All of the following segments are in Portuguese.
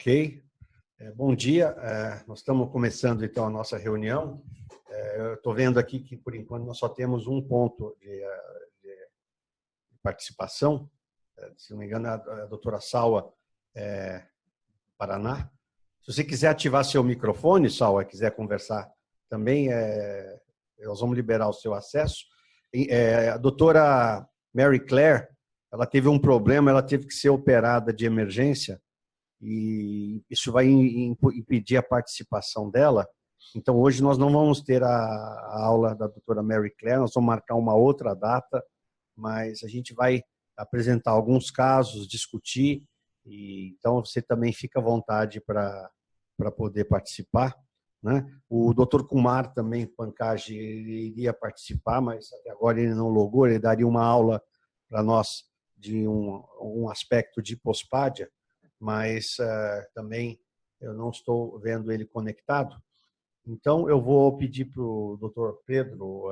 Ok. Bom dia. Nós estamos começando, então, a nossa reunião. Eu estou vendo aqui que, por enquanto, nós só temos um ponto de participação. Se não me engano, a doutora Salwa, Paraná. Se você quiser ativar seu microfone, Salwa, quiser conversar também, nós vamos liberar o seu acesso. A doutora Mary Claire, ela teve um problema, ela teve que ser operada de emergência e isso vai impedir a participação dela. Então, hoje nós não vamos ter a aula da doutora Mary Claire, nós vamos marcar uma outra data, mas a gente vai apresentar alguns casos, discutir, e então você também fica à vontade para poder participar, né? O Dr. Kumar também, Pankaj, iria participar, mas até agora ele não logou, ele daria uma aula para nós de um aspecto de hipospádia, mas também eu não estou vendo ele conectado. Então, eu vou pedir para o Dr. Pedro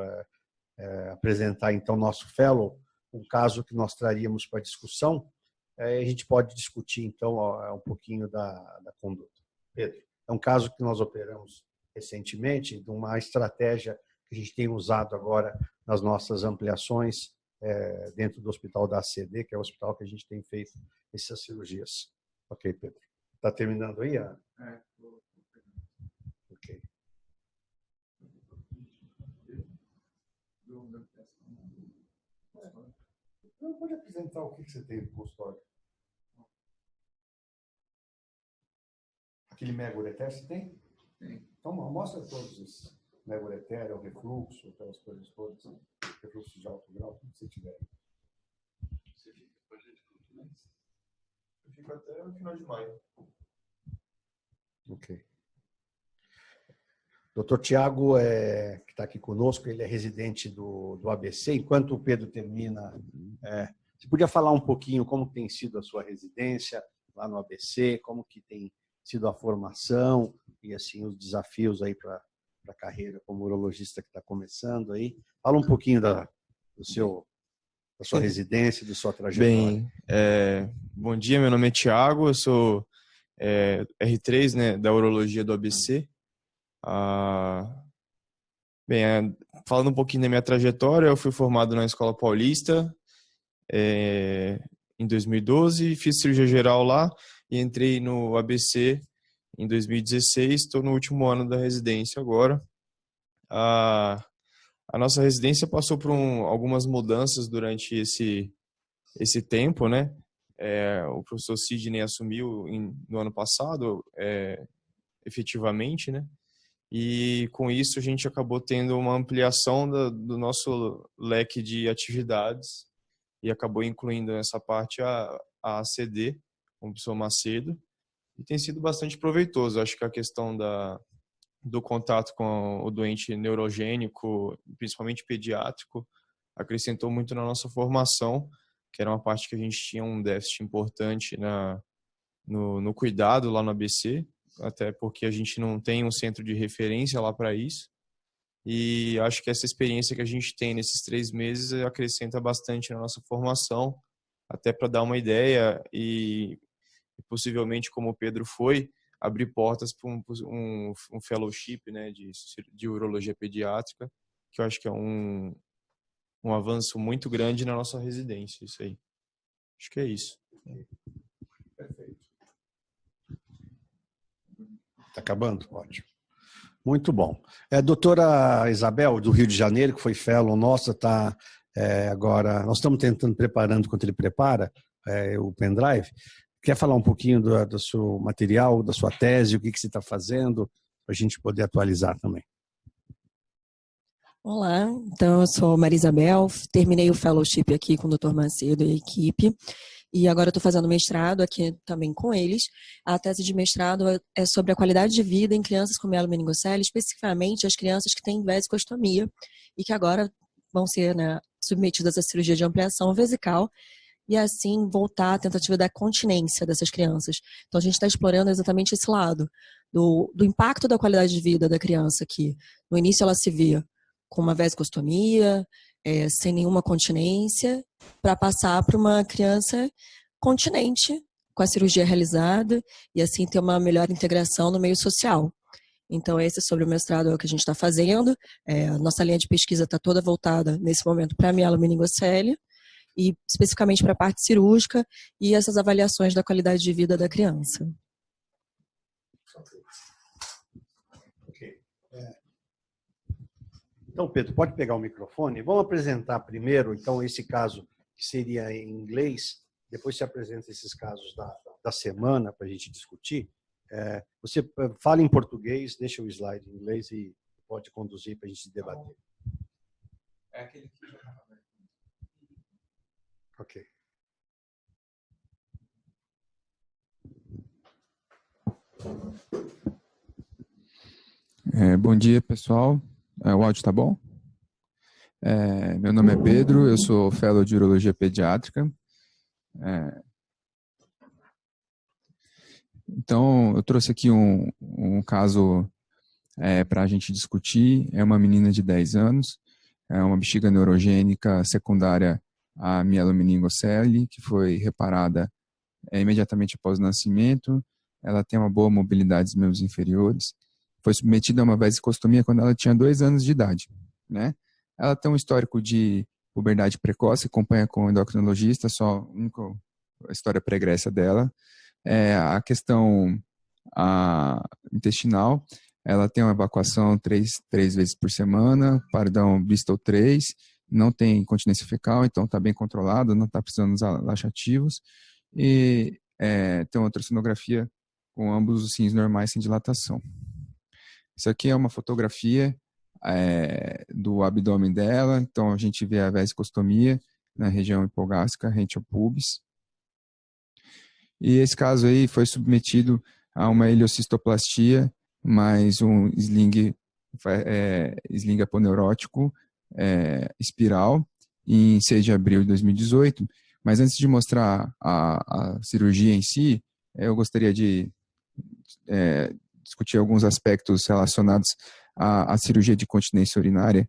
apresentar, então, nosso fellow, um caso que nós traríamos para discussão. A gente pode discutir, então, um pouquinho da conduta. Pedro, é um caso que nós operamos recentemente, de uma estratégia que a gente tem usado agora nas nossas ampliações dentro do hospital da ACD, que é o hospital que a gente tem feito essas cirurgias. Ok, Pedro. Está terminando aí? Ok. Não pode apresentar o que você tem no consultório. Aquele megagureter você tem? Tem. Então, mostra todos esses. Megagureter, o refluxo, aquelas coisas todas. Refluxo de alto grau, tudo que você tiver. Você fica com a gente quanto mais? Eu fico até o final de maio. Ok. Dr. Tiago, que está aqui conosco, ele é residente do ABC. Enquanto o Pedro termina, você podia falar um pouquinho como tem sido a sua residência lá no ABC, como que tem sido a formação e assim os desafios aí para a carreira como urologista que está começando aí. Fala um pouquinho da sua residência, da sua trajetória. Bem, bom dia, meu nome é Tiago, eu sou R3, né, da urologia do ABC. Falando um pouquinho da minha trajetória, eu fui formado na Escola Paulista em 2012, fiz cirurgia geral lá e entrei no ABC em 2016, estou no último ano da residência agora. A nossa residência passou por algumas mudanças durante esse tempo, né? O professor Sidney assumiu no ano passado, efetivamente, né? E com isso a gente acabou tendo uma ampliação do nosso leque de atividades e acabou incluindo nessa parte a ACD, com o professor Macedo, e tem sido bastante proveitoso. Acho que a questão do contato com o doente neurogênico, principalmente pediátrico, acrescentou muito na nossa formação, que era uma parte que a gente tinha um déficit importante no cuidado lá no ABC, até porque a gente não tem um centro de referência lá para isso. E acho que essa experiência que a gente tem nesses 3 meses acrescenta bastante na nossa formação, até para dar uma ideia e possivelmente, como o Pedro foi, abrir portas para um fellowship, né, de urologia pediátrica, que eu acho que é um avanço muito grande na nossa residência, isso aí. Acho que é isso. Perfeito. Está acabando? Ótimo. Muito bom. Doutora Isabel, do Rio de Janeiro, que foi fellow nossa, está agora... Nós estamos preparando, enquanto ele prepara, o pendrive. Quer falar um pouquinho do seu material, da sua tese, o que você está fazendo, para a gente poder atualizar também? Olá, então eu sou Maria Isabel, terminei o fellowship aqui com o Dr. Macedo e a equipe, e agora estou fazendo mestrado aqui também com eles. A tese de mestrado é sobre a qualidade de vida em crianças com mielomeningocele, especificamente as crianças que têm vesicostomia e que agora vão ser, né, submetidas à cirurgia de ampliação vesical e assim voltar à tentativa da continência dessas crianças. Então a gente está explorando exatamente esse lado, do impacto da qualidade de vida da criança, que no início ela se via com uma vesicostomia, sem nenhuma continência, para passar para uma criança continente com a cirurgia realizada e assim ter uma melhor integração no meio social. Então, esse sobre o mestrado é o que a gente está fazendo. A nossa linha de pesquisa está toda voltada, nesse momento, para a mielomeningocele e especificamente para a parte cirúrgica e essas avaliações da qualidade de vida da criança. Então, Pedro, pode pegar o microfone? Vamos apresentar primeiro, então, esse caso que seria em inglês. Depois se apresenta esses casos da semana para a gente discutir. Você fala em português, deixa o slide em inglês e pode conduzir para a gente debater. É aquele que já estava aberto. Ok. Bom dia, pessoal. O áudio está bom? Meu nome é Pedro, eu sou fellow de urologia pediátrica. Então, eu trouxe aqui um caso para a gente discutir. É uma menina de 10 anos, é uma bexiga neurogênica secundária à mielomeningocele, que foi reparada imediatamente após o nascimento. Ela tem uma boa mobilidade dos membros inferiores. Foi submetida a uma vesicostomia quando ela tinha 2 anos de idade, né? Ela tem um histórico de puberdade precoce, acompanha com o endocrinologista, só a única história pregressa dela. A questão intestinal, ela tem uma evacuação 3 vezes por semana, pardão Bristol 3, não tem incontinência fecal, então está bem controlado, não está precisando usar laxativos, e tem uma ultrassonografia com ambos os rins normais sem dilatação. Isso aqui é uma fotografia do abdômen dela, então a gente vê a vesicostomia na região hipogástrica, rente ao pubis. E esse caso aí foi submetido a uma heliocistoplastia, mais um sling aponeurótico espiral, em 6 de abril de 2018. Mas antes de mostrar a cirurgia em si, eu gostaria de discutir alguns aspectos relacionados à cirurgia de incontinência urinária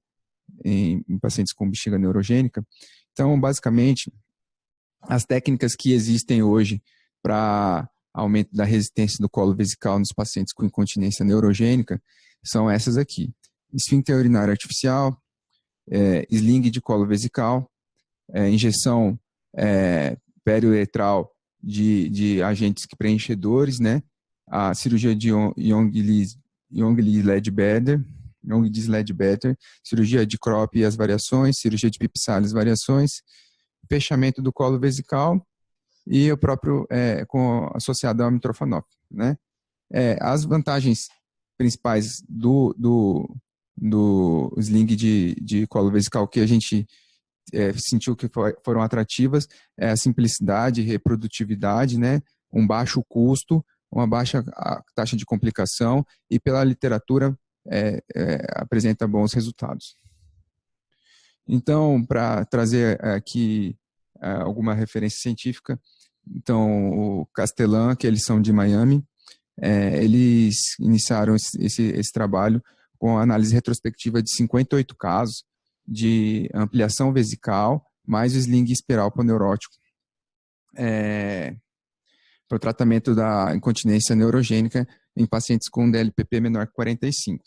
em pacientes com bexiga neurogênica. Então, basicamente, as técnicas que existem hoje para aumento da resistência do colo vesical nos pacientes com incontinência neurogênica são essas aqui: esfíncter urinário artificial, sling de colo vesical, injeção periuretral de agentes preenchedores, né? A cirurgia de Young-Ledbetter, cirurgia de Crop e as variações, cirurgia de Pipsales variações, fechamento do colo vesical e o próprio associado ao mitrofanol, né? As vantagens principais do sling de colo vesical que a gente sentiu que foram atrativas é a simplicidade, reprodutividade, né? Um baixo custo, uma baixa taxa de complicação e pela literatura apresenta bons resultados. Então, para trazer aqui alguma referência científica, então o Castellan, que eles são de Miami, eles iniciaram esse trabalho com a análise retrospectiva de 58 casos de ampliação vesical mais o sling espiral paneurótico para o tratamento da incontinência neurogênica em pacientes com DLPP menor que 45.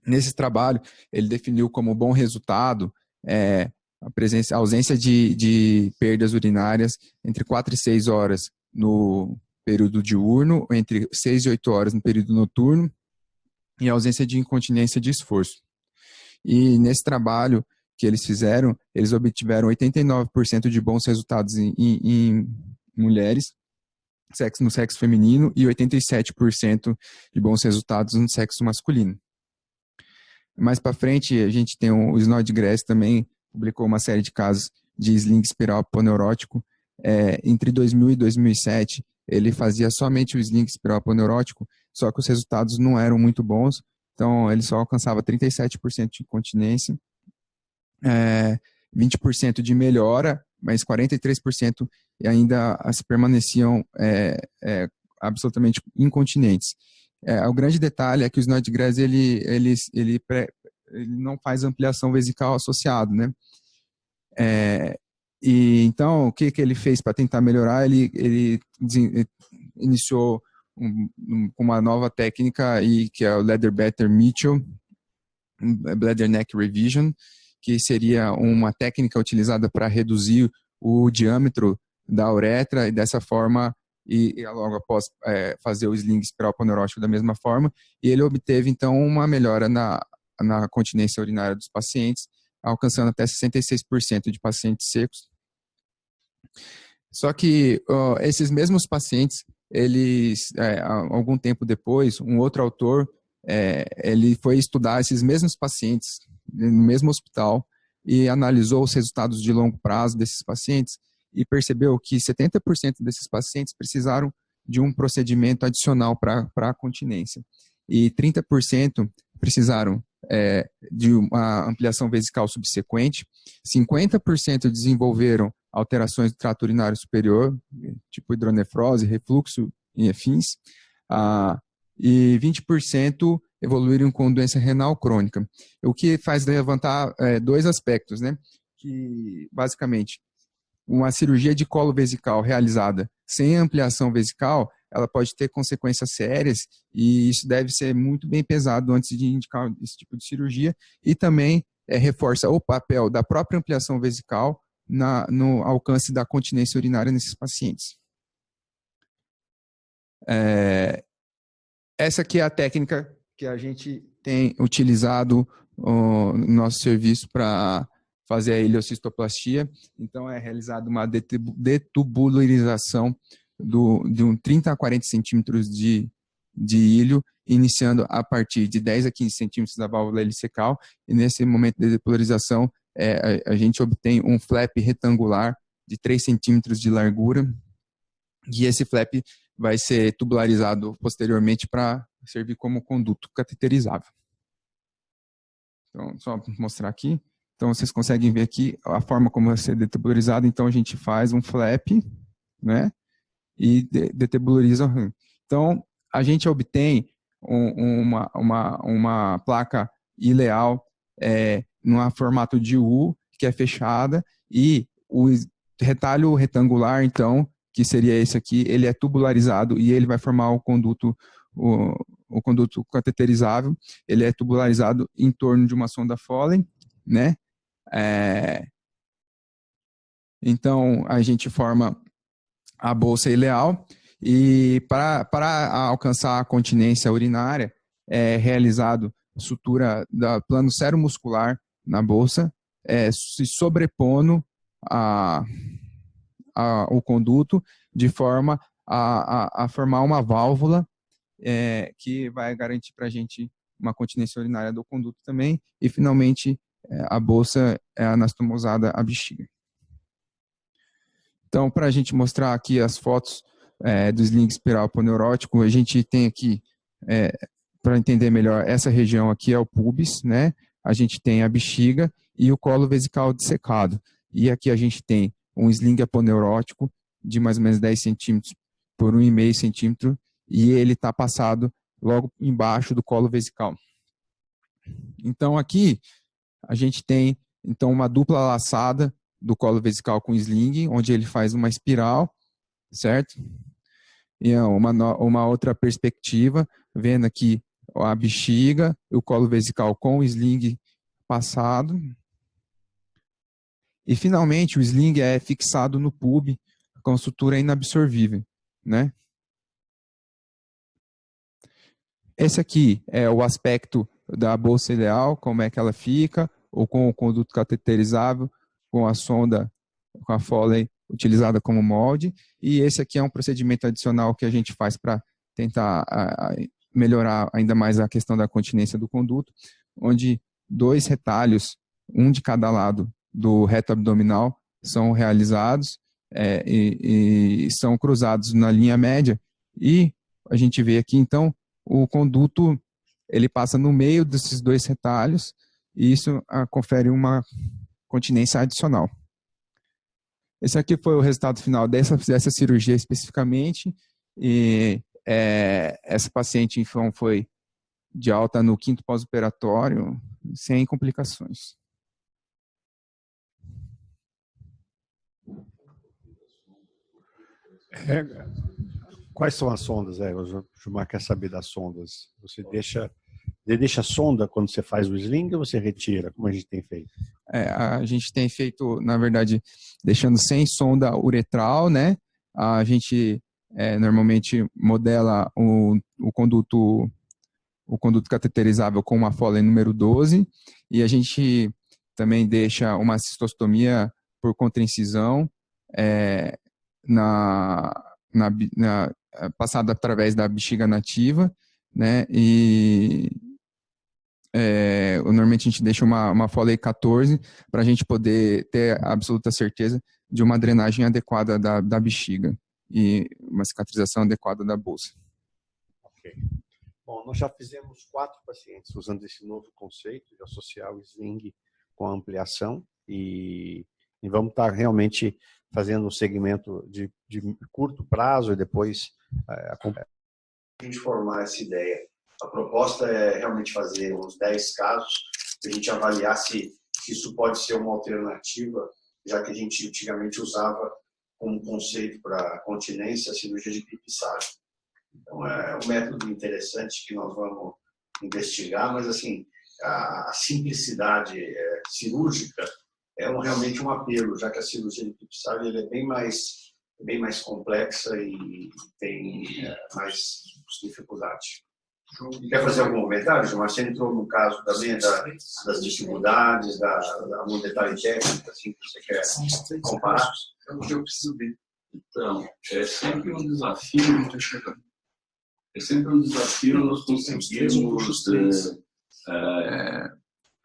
Nesse trabalho, ele definiu como bom resultado a ausência de perdas urinárias entre 4 e 6 horas no período diurno, entre 6 e 8 horas no período noturno, e a ausência de incontinência de esforço. E nesse trabalho que eles fizeram, eles obtiveram 89% de bons resultados em mulheres, no sexo feminino, e 87% de bons resultados no sexo masculino. Mais para frente, a gente tem o Snodgrass também, publicou uma série de casos de sling espiral paneurótico. Entre 2000 e 2007, ele fazia somente o sling espiral paneurótico, só que os resultados não eram muito bons, então ele só alcançava 37% de incontinência, 20% de melhora, mas 43% ainda permaneciam absolutamente incontinentes. O grande detalhe é que o Snodgrass ele não faz ampliação vesical associado, né? Então, o que ele fez para tentar melhorar? Ele iniciou uma nova técnica, que é o Lederbetter-Mitchell, Bladder Neck Revision, que seria uma técnica utilizada para reduzir o diâmetro da uretra e dessa forma, e logo após fazer o sling espiral poneurótico da mesma forma, e ele obteve então uma melhora na continência urinária dos pacientes, alcançando até 66% de pacientes secos. Só que esses mesmos pacientes, eles, algum tempo depois, um outro autor, ele foi estudar esses mesmos pacientes no mesmo hospital e analisou os resultados de longo prazo desses pacientes e percebeu que 70% desses pacientes precisaram de um procedimento adicional para a continência e 30% precisaram de uma ampliação vesical subsequente, 50% desenvolveram alterações do trato urinário superior, tipo hidronefrose, refluxo e afins, e 20% evoluíram com doença renal crônica. O que faz levantar dois aspectos, né? Que, basicamente, uma cirurgia de colo vesical realizada sem ampliação vesical, ela pode ter consequências sérias e isso deve ser muito bem pesado antes de indicar esse tipo de cirurgia e também reforça o papel da própria ampliação vesical no alcance da continência urinária nesses pacientes. Essa aqui é a técnica que a gente tem utilizado no nosso serviço para fazer a ileocistoplastia. Então, é realizada uma detubularização de 30 a 40 centímetros de ilho, iniciando a partir de 10 a 15 centímetros da válvula helicecal. E nesse momento de depolarização, a gente obtém um flap retangular de 3 centímetros de largura. E esse flap vai ser tubularizado posteriormente para servir como conduto cateterizável. Então, só mostrar aqui. Então, vocês conseguem ver aqui a forma como vai ser detubularizado. Então, a gente faz um flap, né? E detubulariza. Então, a gente obtém uma placa ileal no formato de U, que é fechada, e o retalho retangular, então, que seria esse aqui, ele é tubularizado e ele vai formar o conduto cateterizável. Ele é tubularizado em torno de uma sonda Foley, né? Então, a gente forma a bolsa ileal e para alcançar a continência urinária é realizado sutura do plano seromuscular na bolsa, se sobrepondo o conduto de forma a formar uma válvula que vai garantir para a gente uma continência urinária do conduto também e finalmente a bolsa é anastomosada à bexiga. Então, para a gente mostrar aqui as fotos do sling espiral poneurótico, a gente tem aqui, para entender melhor, essa região aqui é o pubis, né? A gente tem a bexiga e o colo vesical dissecado. E aqui a gente tem um sling aponeurótico de mais ou menos 10 centímetros por 1,5 centímetro e ele está passado logo embaixo do colo vesical. Então, aqui a gente tem então uma dupla laçada do colo vesical com sling, onde ele faz uma espiral, certo? E uma outra perspectiva, vendo aqui a bexiga, o colo vesical com o sling passado. E, finalmente, o sling é fixado no pub com sutura inabsorvível, né? Esse aqui é o aspecto da bolsa ideal, como é que ela fica, ou com o conduto cateterizável, com a sonda, com a Foley utilizada como molde. E esse aqui é um procedimento adicional que a gente faz para tentar melhorar ainda mais a questão da continência do conduto, onde 2 retalhos, um de cada lado do reto abdominal, são realizados e são cruzados na linha média. E a gente vê aqui, então, o conduto ele passa no meio desses 2 retalhos e isso confere uma continência adicional. Esse aqui foi o resultado final dessa cirurgia especificamente. E essa paciente, então, foi de alta no 5º pós-operatório, sem complicações. Quais são as sondas? O Gilmar quer saber das sondas. Você deixa a sonda quando você faz o sling ou você retira, como a gente tem feito? A gente tem feito, na verdade, deixando sem sonda uretral, né? A gente normalmente modela o conduto cateterizável com uma Foley número 12 e a gente também deixa uma cistostomia por contraincisão passada através da bexiga nativa, né? E normalmente a gente deixa uma Foley 14 para a gente poder ter a absoluta certeza de uma drenagem adequada da bexiga e uma cicatrização adequada da bolsa. Ok. Bom, nós já fizemos 4 pacientes usando esse novo conceito de associar o sling com a ampliação e vamos estar realmente fazendo um segmento de curto prazo e depois a gente formar essa ideia. A proposta é realmente fazer uns 10 casos para a gente avaliar se isso pode ser uma alternativa, já que a gente antigamente usava como conceito para continência a cirurgia de Pip-Sage. Então, é um método interessante que nós vamos investigar, mas assim, a simplicidade cirúrgica é realmente um apelo, já que a cirurgia de Pip-Sage é bem mais complexa e tem mais dificuldade. Quer fazer algum comentário, Gilmar? Você entrou no caso também das dificuldades, algum detalhe técnico assim, que você quer comparar? É o que eu preciso ver. Então, é sempre um desafio nós conseguirmos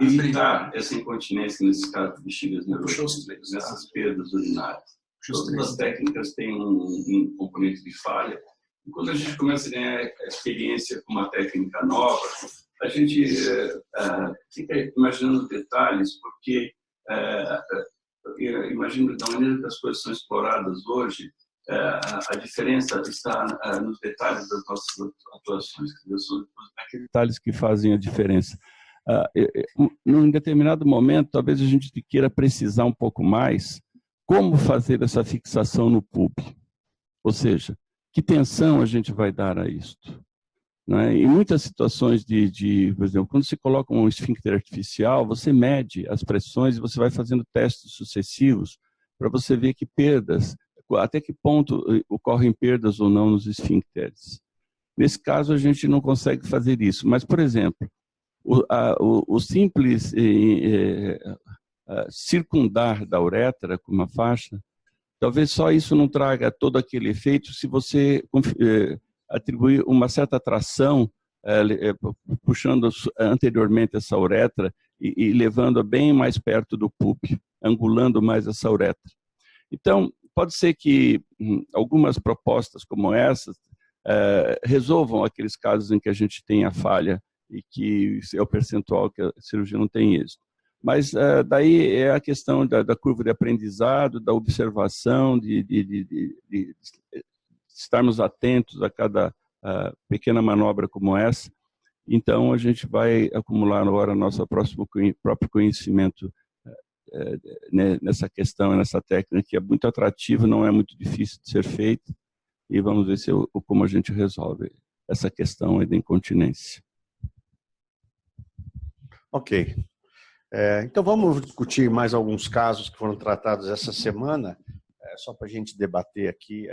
evitar essa incontinência nesses casos de bexigas neurogênicas, nessas perdas urinárias. Todas as técnicas têm um componente de falha. E quando a gente começa a ganhar experiência com uma técnica nova, a gente fica imaginando detalhes, porque eu imagino da maneira que as coisas são exploradas hoje, a diferença está nos detalhes das nossas atuações, que são aqueles detalhes que fazem a diferença. Num determinado momento, talvez a gente queira precisar um pouco mais como fazer essa fixação no pub, ou seja, que tensão a gente vai dar a isto. Né? Em muitas situações por exemplo, quando você coloca um esfíncter artificial, você mede as pressões e você vai fazendo testes sucessivos para você ver que perdas, até que ponto ocorrem perdas ou não nos esfíncteres. Nesse caso, a gente não consegue fazer isso. Mas, por exemplo, o simples circundar da uretra com uma faixa, talvez só isso não traga todo aquele efeito se você atribuir uma certa tração, puxando anteriormente essa uretra e levando-a bem mais perto do pub, angulando mais essa uretra. Então, pode ser que algumas propostas como essas resolvam aqueles casos em que a gente tem a falha e que é o percentual que a cirurgia não tem êxito. Mas daí é a questão da curva de aprendizado, da observação, de estarmos atentos a cada pequena manobra como essa. Então, a gente vai acumular agora nosso próprio conhecimento nessa questão, nessa técnica, que é muito atrativa, não é muito difícil de ser feita, e vamos ver como a gente resolve essa questão da incontinência. Ok. Então vamos discutir mais alguns casos que foram tratados essa semana, só para a gente debater aqui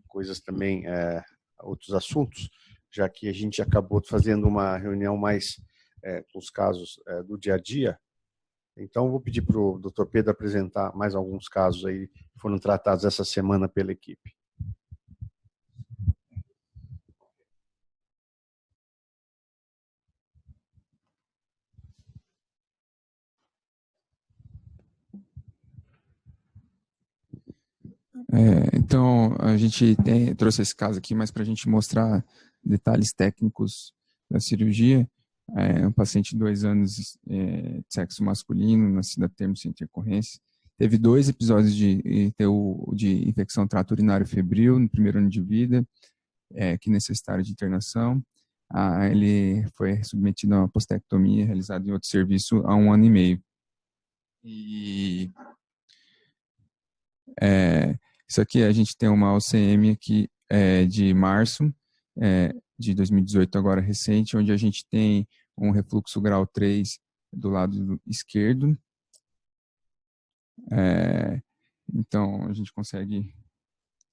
coisas também, outros assuntos, já que a gente acabou fazendo uma reunião mais com os casos do dia a dia. Então vou pedir para o Dr. Pedro apresentar mais alguns casos aí que foram tratados essa semana pela equipe. Então, a gente trouxe esse caso aqui, mas para a gente mostrar detalhes técnicos da cirurgia. Um paciente de 2 anos de sexo masculino, nascido a termo sem intercorrência. Teve 2 episódios de infecção do trato urinário febril no primeiro ano de vida, que necessitaram de internação. Ele foi submetido a uma postectomia realizada em outro serviço há 1 ano e meio. E Isso aqui a gente tem uma OCM aqui de março de 2018, agora recente, onde a gente tem um refluxo grau 3 do lado esquerdo. Então, a gente consegue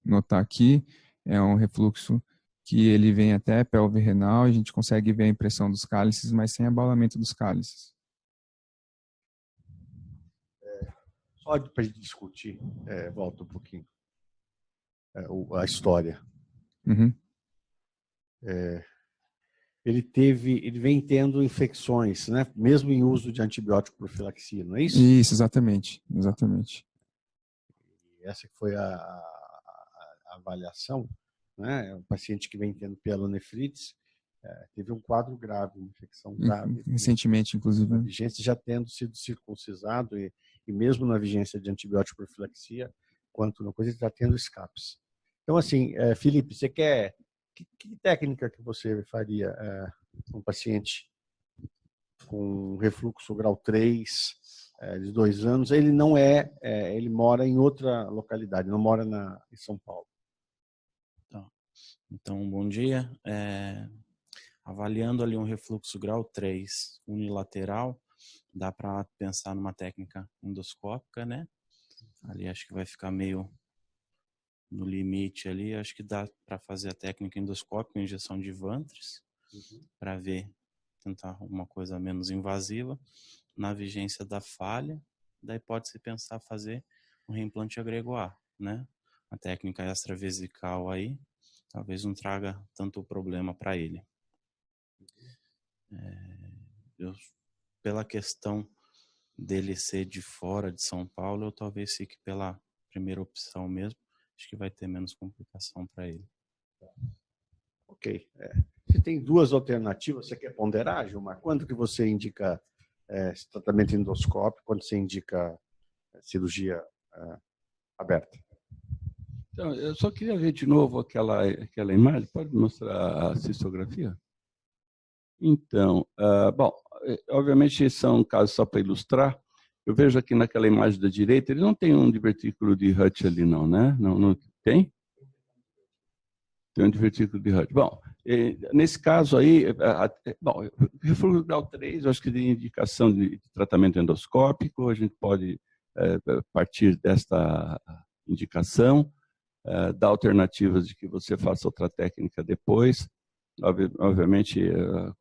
notar aqui, é um refluxo que ele vem até a pelve renal, a gente consegue ver a impressão dos cálices, mas sem abalamento dos cálices. Só para a gente discutir, volta um pouquinho, a história. Uhum. Ele vem tendo infecções, né? Mesmo em uso de antibiótico profilaxia, não é isso? Isso, exatamente. Exatamente. E essa que foi a avaliação, né? O paciente que vem tendo pielonefrites teve um quadro grave, uma infecção grave. Recentemente, inclusive. Na vigência já tendo sido circuncisado e mesmo na vigência de antibiótico profilaxia, quanto na coisa, ele está tendo escapes. Então, assim, Felipe, você quer... Que técnica que você faria com um paciente com refluxo grau 3, de 2 anos? Ele não ele mora em outra localidade, não mora em São Paulo. Então, bom dia. Avaliando ali um refluxo grau 3 unilateral, dá para pensar numa técnica endoscópica, né? Ali acho que vai ficar meio no limite ali, acho que dá para fazer a técnica endoscópica, injeção de Vantris, para ver, tentar uma coisa menos invasiva. Na vigência da falha, daí pode-se pensar fazer um reimplante agregoar, né? A técnica extravesical aí, talvez não traga tanto problema para ele. Pela questão dele ser de fora de São Paulo, eu talvez fique pela primeira opção mesmo. Acho que vai ter menos complicação para ele. Ok. Você tem 2 alternativas, você quer ponderar, Gilmar? Quando que você indica esse tratamento endoscópico, quando você indica cirurgia aberta? Então, eu só queria ver de novo aquela imagem. Pode mostrar a cistografia? Então, bom, obviamente são casos só para ilustrar. Eu vejo aqui naquela imagem da direita, ele não tem um divertículo de Hutt ali não, né? Não tem? Tem um divertículo de Hutt. Bom, nesse caso aí, bom, refluxo grau 3, eu acho que tem indicação de tratamento endoscópico, a gente pode partir desta indicação, dar alternativas de que você faça outra técnica depois. Obviamente, a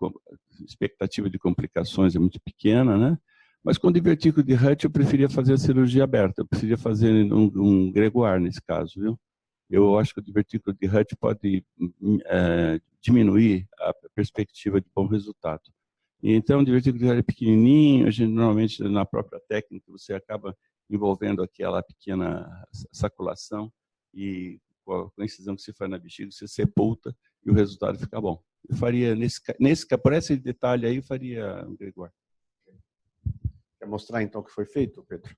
expectativa de complicações é muito pequena, né? Mas com divertículo de Hutt eu preferia fazer a cirurgia aberta, eu preferia fazer um gregoire nesse caso, viu? Eu acho que o divertículo de Hutt pode diminuir a perspectiva de bom resultado. E então, o divertículo de Hutt é pequenininho, a gente normalmente na própria técnica você acaba envolvendo aquela pequena saculação e com a incisão que se faz na bexiga, você sepulta e o resultado fica bom. Eu faria, por esse detalhe aí, eu faria um gregoire. Quer mostrar então o que foi feito, Pedro?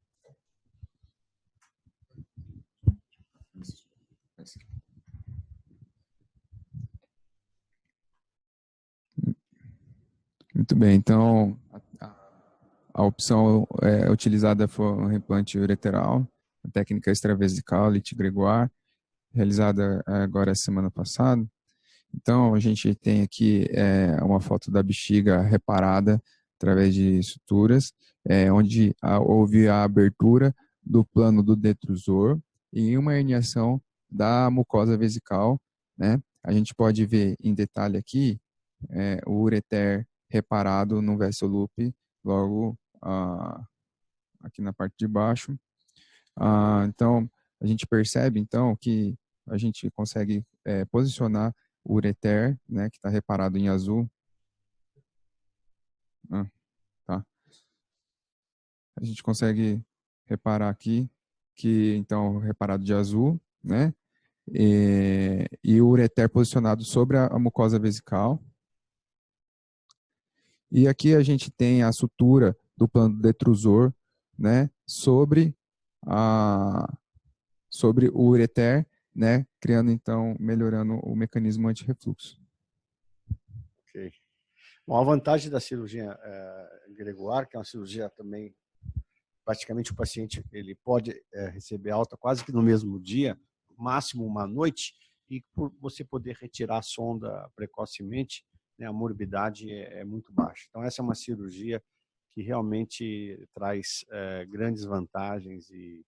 Muito bem, então a opção utilizada foi um reimplante ureteral, a técnica extravesical, Lit gregoire, realizada agora semana passada. Então, a gente tem aqui uma foto da bexiga reparada através de suturas, onde houve a abertura do plano do detrusor e uma herniação da mucosa vesical, né? A gente pode ver em detalhe aqui o ureter reparado no vessel loop, logo aqui na parte de baixo. Então, a gente percebe então que a gente consegue posicionar o ureter, né, que está reparado em azul. Tá. A gente consegue reparar aqui que, então, reparado de azul, né, e o ureter posicionado sobre a mucosa vesical. E aqui a gente tem a sutura do plano detrusor, né, sobre o ureter, né, criando então, melhorando o mecanismo antirrefluxo. Ok. Bom, a vantagem da cirurgia gregoire, que é uma cirurgia também praticamente o paciente ele pode receber alta quase que no mesmo dia, máximo uma noite, e por você poder retirar a sonda precocemente, né, a morbidade é muito baixa. Então, essa é uma cirurgia que realmente traz grandes vantagens e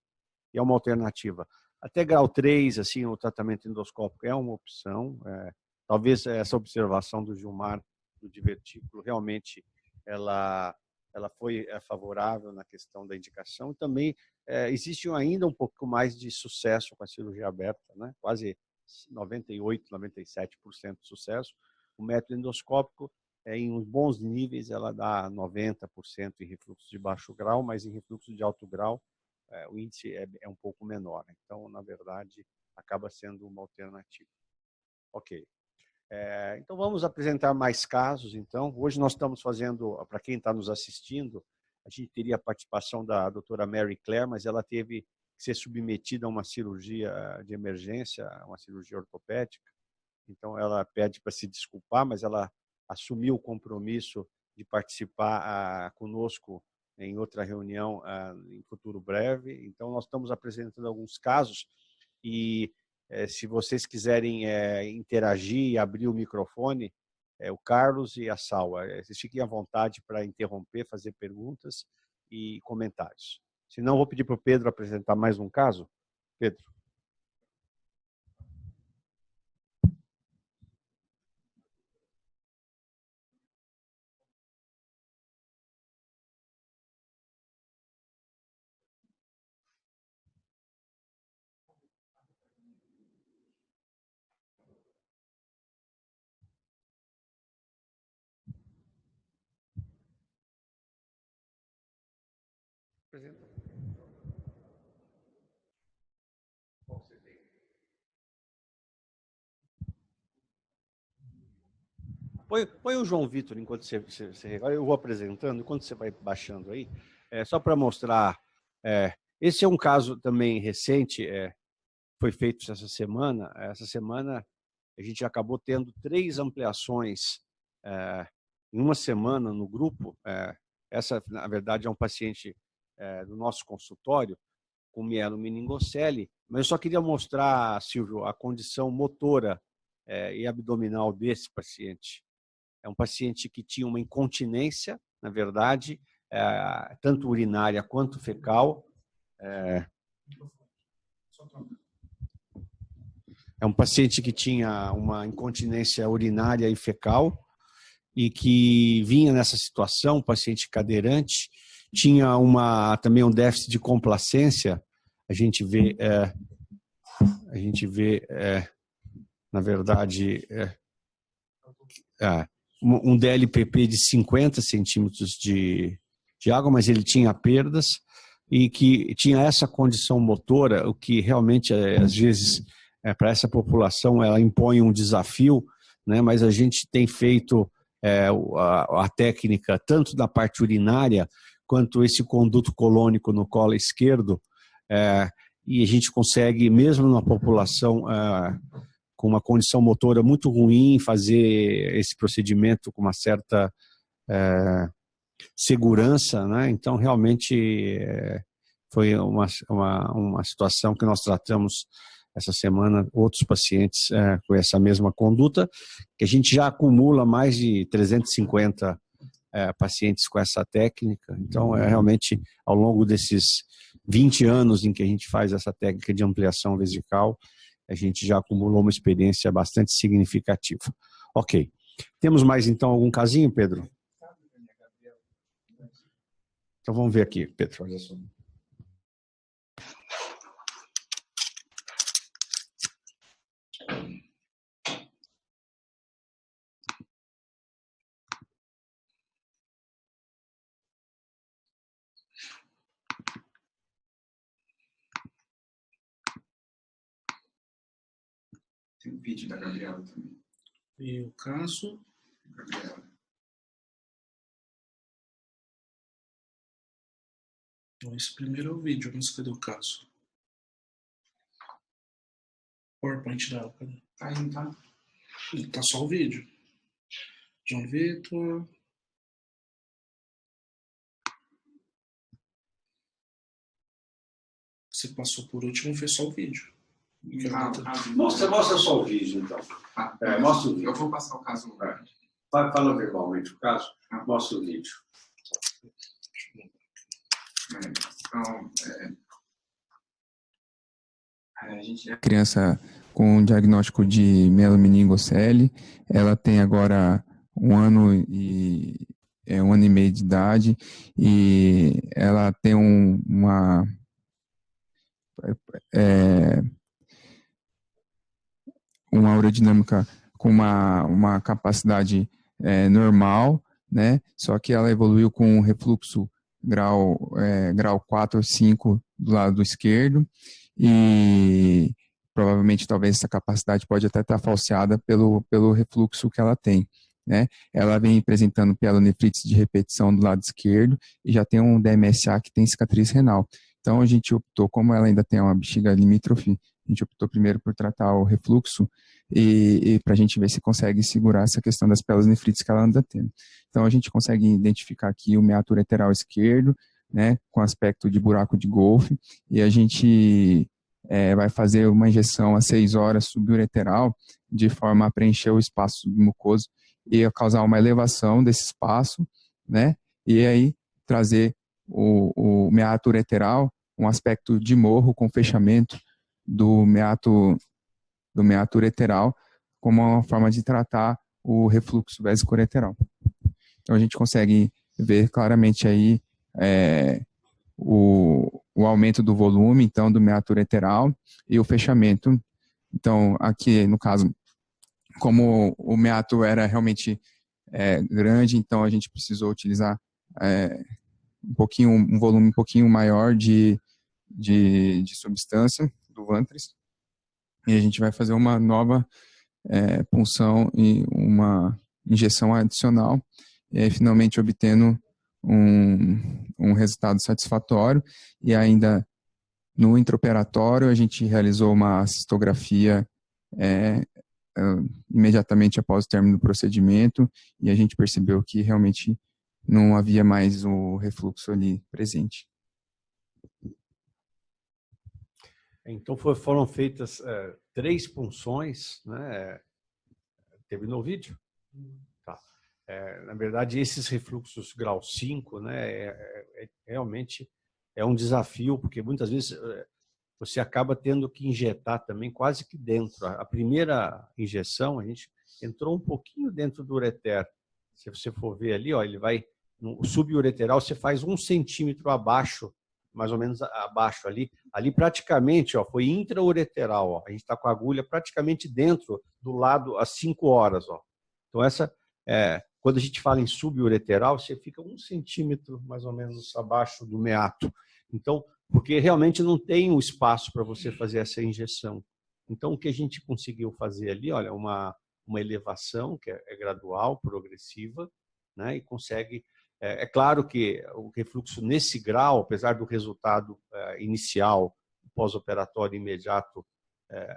é uma alternativa. Até grau 3, assim, o tratamento endoscópico é uma opção. Talvez essa observação do Gilmar, do divertículo, realmente ela foi favorável na questão da indicação. Também existe ainda um pouco mais de sucesso com a cirurgia aberta, né? Quase 98%, 97% de sucesso. O método endoscópico, em uns bons níveis, ela dá 90% em refluxo de baixo grau, mas em refluxo de alto grau, o índice é um pouco menor. Então, na verdade, acaba sendo uma alternativa. Ok. Então, vamos apresentar mais casos. Então, hoje nós estamos fazendo, para quem está nos assistindo, a gente teria a participação da doutora Mary Claire, mas ela teve que ser submetida a uma cirurgia de emergência, uma cirurgia ortopédica. Então, ela pede para se desculpar, mas ela assumiu o compromisso de participar conosco em outra reunião em futuro breve. Então, nós estamos apresentando alguns casos e se vocês quiserem interagir e abrir o microfone, o Carlos e a Salwa, vocês fiquem à vontade para interromper, fazer perguntas e comentários. Se não, vou pedir para o Pedro apresentar mais um caso. Pedro. Põe o João Vitor enquanto você eu vou apresentando, enquanto você vai baixando aí, só para mostrar. Esse é um caso também recente, foi feito essa semana. Essa semana a gente acabou tendo 3 ampliações em uma semana no grupo. Essa, na verdade, é um paciente do nosso consultório com mielomeningocele, mas eu só queria mostrar, Silvio, a condição motora e abdominal desse paciente. É um paciente que tinha uma incontinência, na verdade, tanto urinária quanto fecal. É um paciente que tinha uma incontinência urinária e fecal e que vinha nessa situação, um paciente cadeirante, tinha também um déficit de complacência. A gente vê, na verdade, um DLPP de 50 centímetros de água, mas ele tinha perdas e que tinha essa condição motora, o que realmente, às vezes, para essa população, ela impõe um desafio, né? Mas a gente tem feito a técnica tanto da parte urinária quanto esse conduto colônico no colo esquerdo, e a gente consegue, mesmo numa população com uma condição motora muito ruim, fazer esse procedimento com uma certa segurança, né? Então, realmente, foi uma situação que nós tratamos essa semana, outros pacientes com essa mesma conduta, que a gente já acumula mais de 350 pacientes com essa técnica. Então, realmente, ao longo desses 20 anos em que a gente faz essa técnica de ampliação vesical, a gente já acumulou uma experiência bastante significativa. Ok. Temos mais, então, algum casinho, Pedro? Então, vamos ver aqui, Pedro. Olha só. Tem um vídeo da Gabriela também. E o caso? Gabriela. Então, esse primeiro é o vídeo, mas cadê o caso? PowerPoint dela, cadê? Tá aí, não tá? Tá só o vídeo. João Vitor. Você passou por último e fez só o vídeo. Mostra só o vídeo, então. Mostra o vídeo. Eu vou passar o caso. Fala verbalmente o caso, mostra o vídeo. Então, a gente... Criança com diagnóstico de mielomeningocele, ela tem agora 1 ano e 1 ano e meio de idade e ela tem uma urodinâmica com uma capacidade normal, né? Só que ela evoluiu com refluxo grau 4 ou 5 do lado esquerdo e provavelmente talvez essa capacidade pode até estar falseada pelo refluxo que ela tem, né? Ela vem apresentando pielonefrite de repetição do lado esquerdo e já tem um DMSA que tem cicatriz renal. Então a gente optou, como ela ainda tem uma bexiga limítrofe, a gente optou primeiro por tratar o refluxo e para a gente ver se consegue segurar essa questão das pielonefrites que ela anda tendo. Então a gente consegue identificar aqui o meato ureteral esquerdo, né, com aspecto de buraco de golfe, e a gente vai fazer uma injeção às 6 horas subureteral, de forma a preencher o espaço mucoso e a causar uma elevação desse espaço, né, e aí trazer o meato ureteral, um aspecto de morro com fechamento do meato ureteral, como uma forma de tratar o refluxo vésico-ureteral. Então a gente consegue ver claramente aí o aumento do volume, então, do meato ureteral e o fechamento. Então, aqui, no caso, como o meato era realmente grande, então a gente precisou utilizar um volume um pouquinho maior de substância do vantris, e a gente vai fazer uma nova punção e uma injeção adicional, e aí finalmente obtendo um resultado satisfatório. E ainda no intraoperatório a gente realizou uma cistografia imediatamente após o término do procedimento, e a gente percebeu que realmente não havia mais o refluxo ali presente. Então foram feitas 3 punções, né? Terminou o vídeo? Tá. Na verdade, esses refluxos grau 5, né, realmente é um desafio, porque muitas vezes você acaba tendo que injetar também quase que dentro. A primeira injeção, a gente entrou um pouquinho dentro do ureter. Se você for ver ali, ó, ele vai no subureteral, você faz 1 centímetro abaixo, mais ou menos abaixo ali. Ali praticamente, ó, foi intraureteral. Ó. A gente está com a agulha praticamente dentro do lado às 5 horas. Ó. Então, quando a gente fala em subureteral, você fica 1 centímetro mais ou menos abaixo do meato. Então, porque realmente não tem um espaço para você fazer essa injeção. Então, o que a gente conseguiu fazer ali, olha, uma elevação que é gradual, progressiva, né, e consegue... É claro que o refluxo nesse grau, apesar do resultado inicial, pós-operatório imediato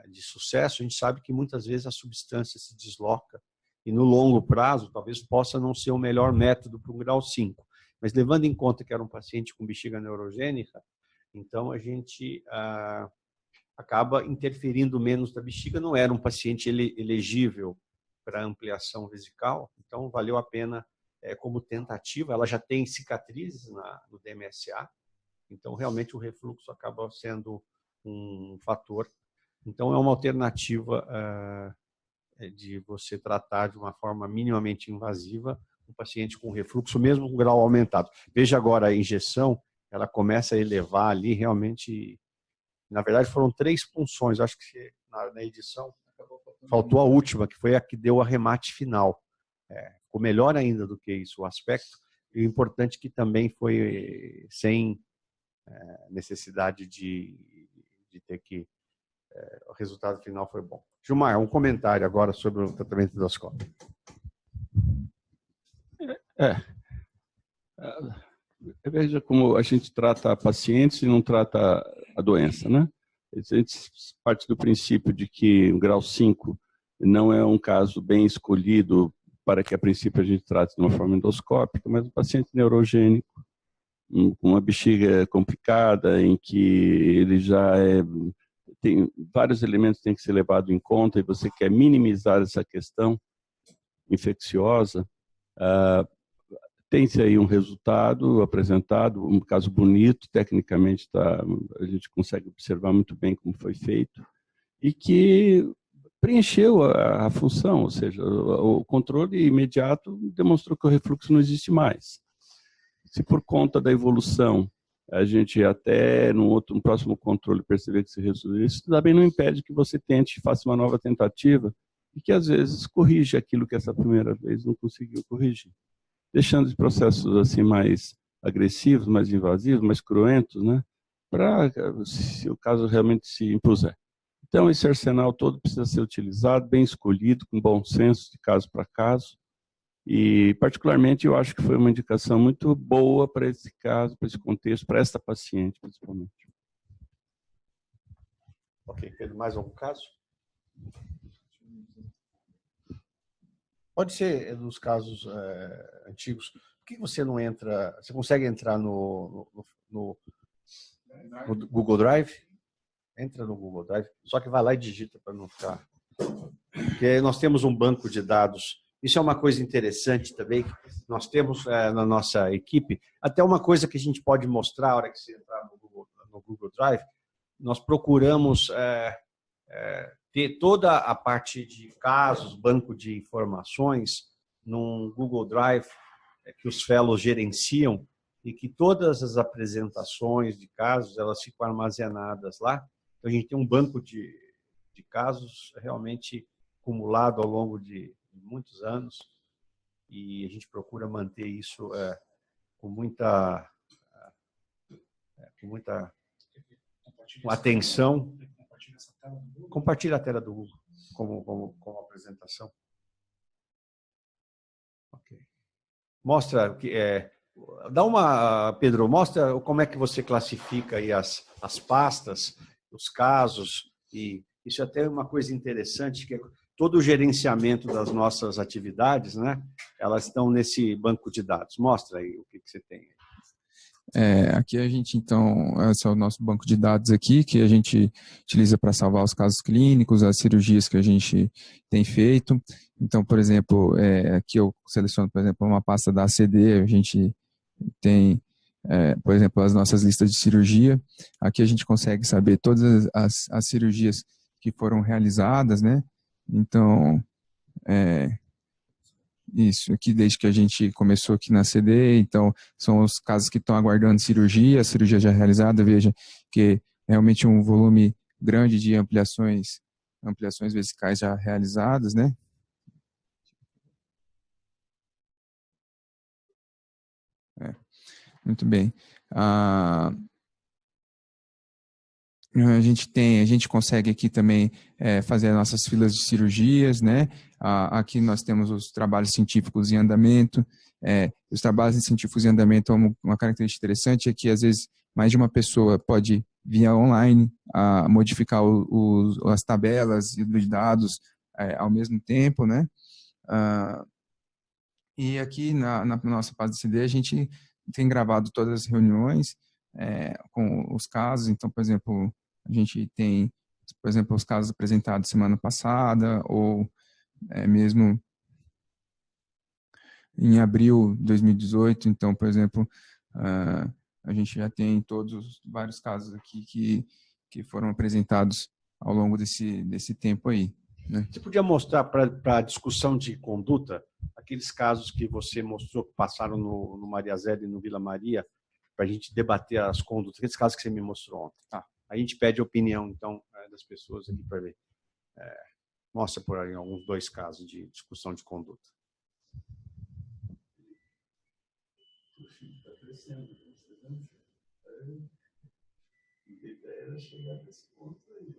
de sucesso, a gente sabe que muitas vezes a substância se desloca e no longo prazo talvez possa não ser o melhor método para um grau 5. Mas levando em conta que era um paciente com bexiga neurogênica, então a gente acaba interferindo menos da bexiga, não era um paciente elegível para ampliação vesical, então valeu a pena como tentativa. Ela já tem cicatrizes no DMSA, então realmente o refluxo acaba sendo um fator. Então é uma alternativa de você tratar de uma forma minimamente invasiva um paciente com refluxo, mesmo com grau aumentado. Veja agora a injeção, ela começa a elevar ali realmente. Na verdade foram 3 punções, acho que na edição faltou a última, que foi a que deu o arremate final. Ficou melhor ainda do que isso o aspecto, e o importante que também foi sem necessidade de ter que... o resultado final foi bom. Gilmar, um comentário agora sobre o tratamento endoscópico. Veja como a gente trata pacientes e não trata a doença, né? A gente parte do princípio de que o grau 5 não é um caso bem escolhido para que, a princípio, a gente trate de uma forma endoscópica, mas o paciente neurogênico, com uma bexiga complicada, em que ele já tem vários elementos que têm que ser levados em conta e você quer minimizar essa questão infecciosa, tem-se aí um resultado apresentado, um caso bonito, tecnicamente a gente consegue observar muito bem como foi feito, e que preencheu a função, ou seja, o controle imediato demonstrou que o refluxo não existe mais. Se por conta da evolução a gente até no próximo controle perceber que se resolveu, isso também não impede que você faça uma nova tentativa e que às vezes corrige aquilo que essa primeira vez não conseguiu corrigir, deixando os processos assim mais agressivos, mais invasivos, mais cruentos, né? Para se o caso realmente se impuser. Então esse arsenal todo precisa ser utilizado, bem escolhido, com bom senso de caso para caso. E, particularmente, eu acho que foi uma indicação muito boa para esse caso, para esse contexto, para esta paciente, principalmente. Ok, Pedro, mais algum caso? Pode ser dos casos antigos. Por que você não entra? Você consegue entrar no Google Drive? Entra no Google Drive, só que vai lá e digita para não ficar. Porque nós temos um banco de dados. Isso é uma coisa interessante também. Nós temos na nossa equipe, até uma coisa que a gente pode mostrar na hora que você entrar no Google Drive, nós procuramos ter toda a parte de casos, banco de informações, num Google Drive que os fellows gerenciam e que todas as apresentações de casos elas ficam armazenadas lá. Então, a gente tem um banco de casos realmente acumulado ao longo de muitos anos e a gente procura manter isso com muita atenção. Compartilha a tela do Google como apresentação. Okay. Mostra que Pedro, mostra como é que você classifica aí as pastas, os casos, e isso é até uma coisa interessante, que é todo o gerenciamento das nossas atividades, né? Elas estão nesse banco de dados. Mostra aí o que você tem. Aqui a gente, então, esse é o nosso banco de dados aqui, que a gente utiliza para salvar os casos clínicos, as cirurgias que a gente tem feito. Então, por exemplo, aqui eu seleciono, por exemplo, uma pasta da ACD, a gente tem, por exemplo, as nossas listas de cirurgia. Aqui a gente consegue saber todas as cirurgias que foram realizadas, né? Então, isso aqui desde que a gente começou aqui na CD, então são os casos que estão aguardando cirurgia, a cirurgia já realizada, veja que realmente um volume grande de ampliações vesicais já realizadas, né? Muito bem. A gente consegue aqui também fazer as nossas filas de cirurgias, né? Aqui nós temos os trabalhos científicos em andamento. Os trabalhos científicos em andamento, uma característica interessante é que às vezes mais de uma pessoa pode via online modificar as tabelas e os dados ao mesmo tempo, né? E aqui na nossa base de CD a gente tem gravado todas as reuniões com os casos. Então, por exemplo, a gente tem, por exemplo, os casos apresentados semana passada ou mesmo em abril de 2018. Então, por exemplo, a gente já tem vários casos aqui que foram apresentados ao longo desse tempo aí, né? Você podia mostrar para a discussão de conduta aqueles casos que você mostrou que passaram no Maria Zélia e no Vila Maria, para a gente debater as condutas, aqueles casos que você me mostrou ontem. Tá. A gente pede a opinião, então, das pessoas aqui para ver. Mostra por aí alguns 2 casos de discussão de conduta. Está crescendo. A ideia era chegar nesse ponto aí.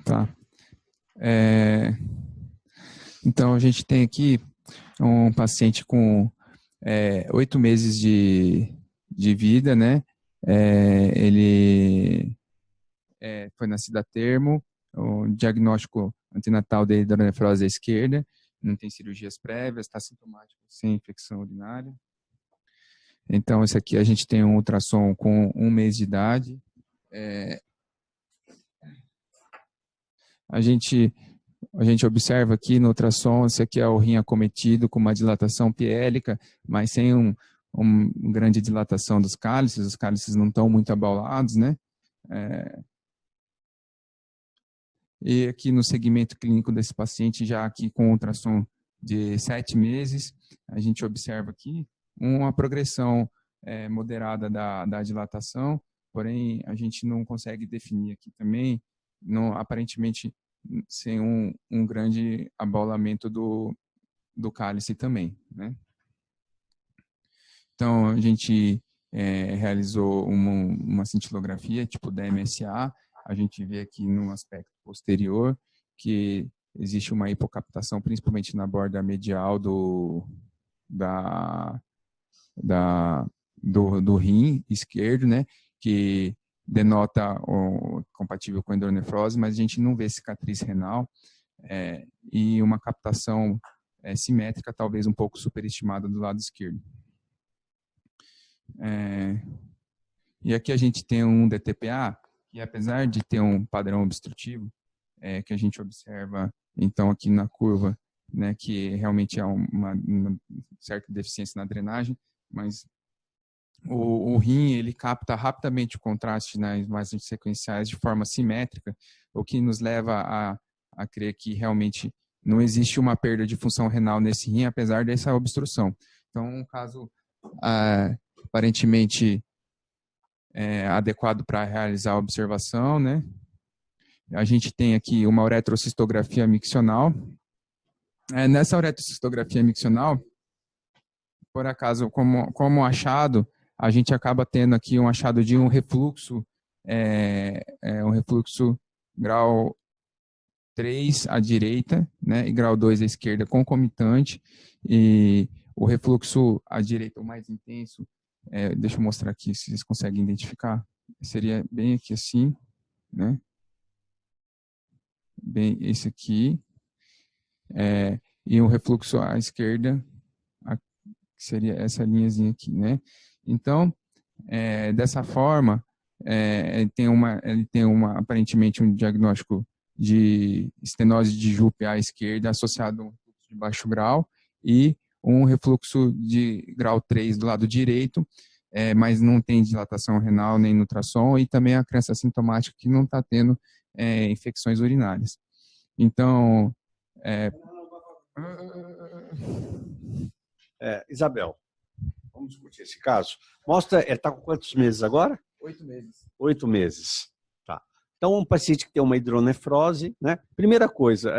Tá. Então, a gente tem aqui um paciente com 8 meses de de vida, né? Ele foi nascido a termo, o diagnóstico antenatal de hidronefrose à esquerda, não tem cirurgias prévias, está sintomático sem infecção urinária. Então, esse aqui a gente tem um ultrassom com 1 mês de idade. A gente observa aqui no ultrassom, esse aqui é o rim acometido com uma dilatação piélica, mas sem uma grande dilatação dos cálices, os cálices não estão muito abaulados, né? E aqui no segmento clínico desse paciente, já aqui com ultrassom de 7 meses, a gente observa aqui uma progressão moderada da dilatação, porém a gente não consegue definir aqui também, aparentemente sem um grande abaulamento do cálice também, né? Então a gente realizou uma cintilografia tipo DMSA. A gente vê aqui no aspecto posterior que existe uma hipocaptação, principalmente na borda medial do rim esquerdo, né, que denota compatível com a hidronefrose, mas a gente não vê cicatriz renal e uma captação simétrica, talvez um pouco superestimada do lado esquerdo. E aqui a gente tem um DTPA, que apesar de ter um padrão obstrutivo, que a gente observa, então, aqui na curva, né, que realmente há uma certa deficiência na drenagem, mas o rim, ele capta rapidamente o contraste nas imagens sequenciais de forma simétrica, o que nos leva a crer que realmente não existe uma perda de função renal nesse rim, apesar dessa obstrução. Então, um caso aparentemente adequado para realizar a observação, né? A gente tem aqui uma uretrocistografia miccional. Nessa uretrocistografia miccional, por acaso, como achado, a gente acaba tendo aqui um achado de um refluxo grau 3 à direita, né, e grau 2 à esquerda concomitante, e o refluxo à direita, o mais intenso, deixa eu mostrar aqui se vocês conseguem identificar, seria bem aqui assim, né, bem esse aqui, e um refluxo à esquerda, seria essa linhazinha aqui, né. Então, dessa forma, ele tem aparentemente um diagnóstico de estenose de Jupe à esquerda associado a um refluxo de baixo grau e um refluxo de grau 3 do lado direito, mas não tem dilatação renal nem no ultrassom, e também a criança assintomática que não está tendo infecções urinárias. Então, Isabel, vamos discutir esse caso. Mostra, ele está com quantos meses agora? 8 meses. 8 meses. Tá. Então, um paciente que tem uma hidronefrose, né? Primeira coisa,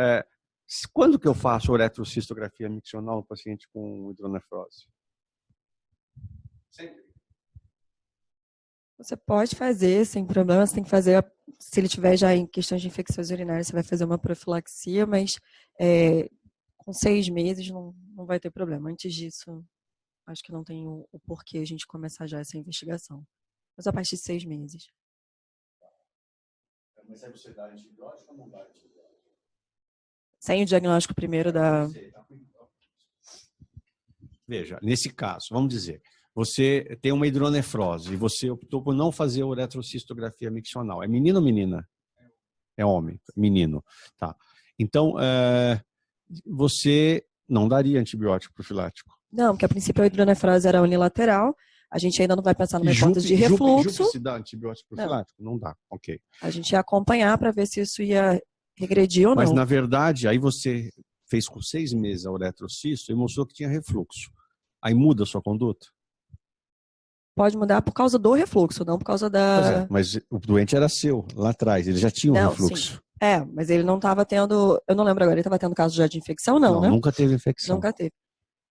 quando que eu faço uretrocistografia miccional no paciente com hidronefrose? Sempre. Você pode fazer, sem problema, você tem que fazer, se ele tiver já em questões de infecções urinárias, você vai fazer uma profilaxia, mas com 6 meses não vai ter problema. Antes disso, acho que não tem o porquê a gente começar já essa investigação. Mas a partir de 6 meses. Mas aí você dá antibiótico ou não dá antibiótico? Sem o diagnóstico primeiro da... Veja, nesse caso, vamos dizer, você tem uma hidronefrose e você optou por não fazer a uretrocistografia miccional. É menino ou menina? É homem, menino. Tá. Então, você não daria antibiótico profilático? Não, porque a princípio a hidronefrose era unilateral, a gente ainda não vai pensar numa hipótese de refluxo. Jupe se dá antibiótico profilático? Não dá, ok. A gente ia acompanhar para ver se isso ia regredir ou não. Mas, na verdade, aí você fez com 6 meses a uretrocisto e mostrou que tinha refluxo. Aí muda a sua conduta? Pode mudar por causa do refluxo, não por causa da... Mas o doente era seu, lá atrás, ele já tinha um refluxo. Sim. Mas ele não estava tendo, eu não lembro agora, ele estava tendo caso já de infecção, não, né? Nunca teve infecção. Nunca teve.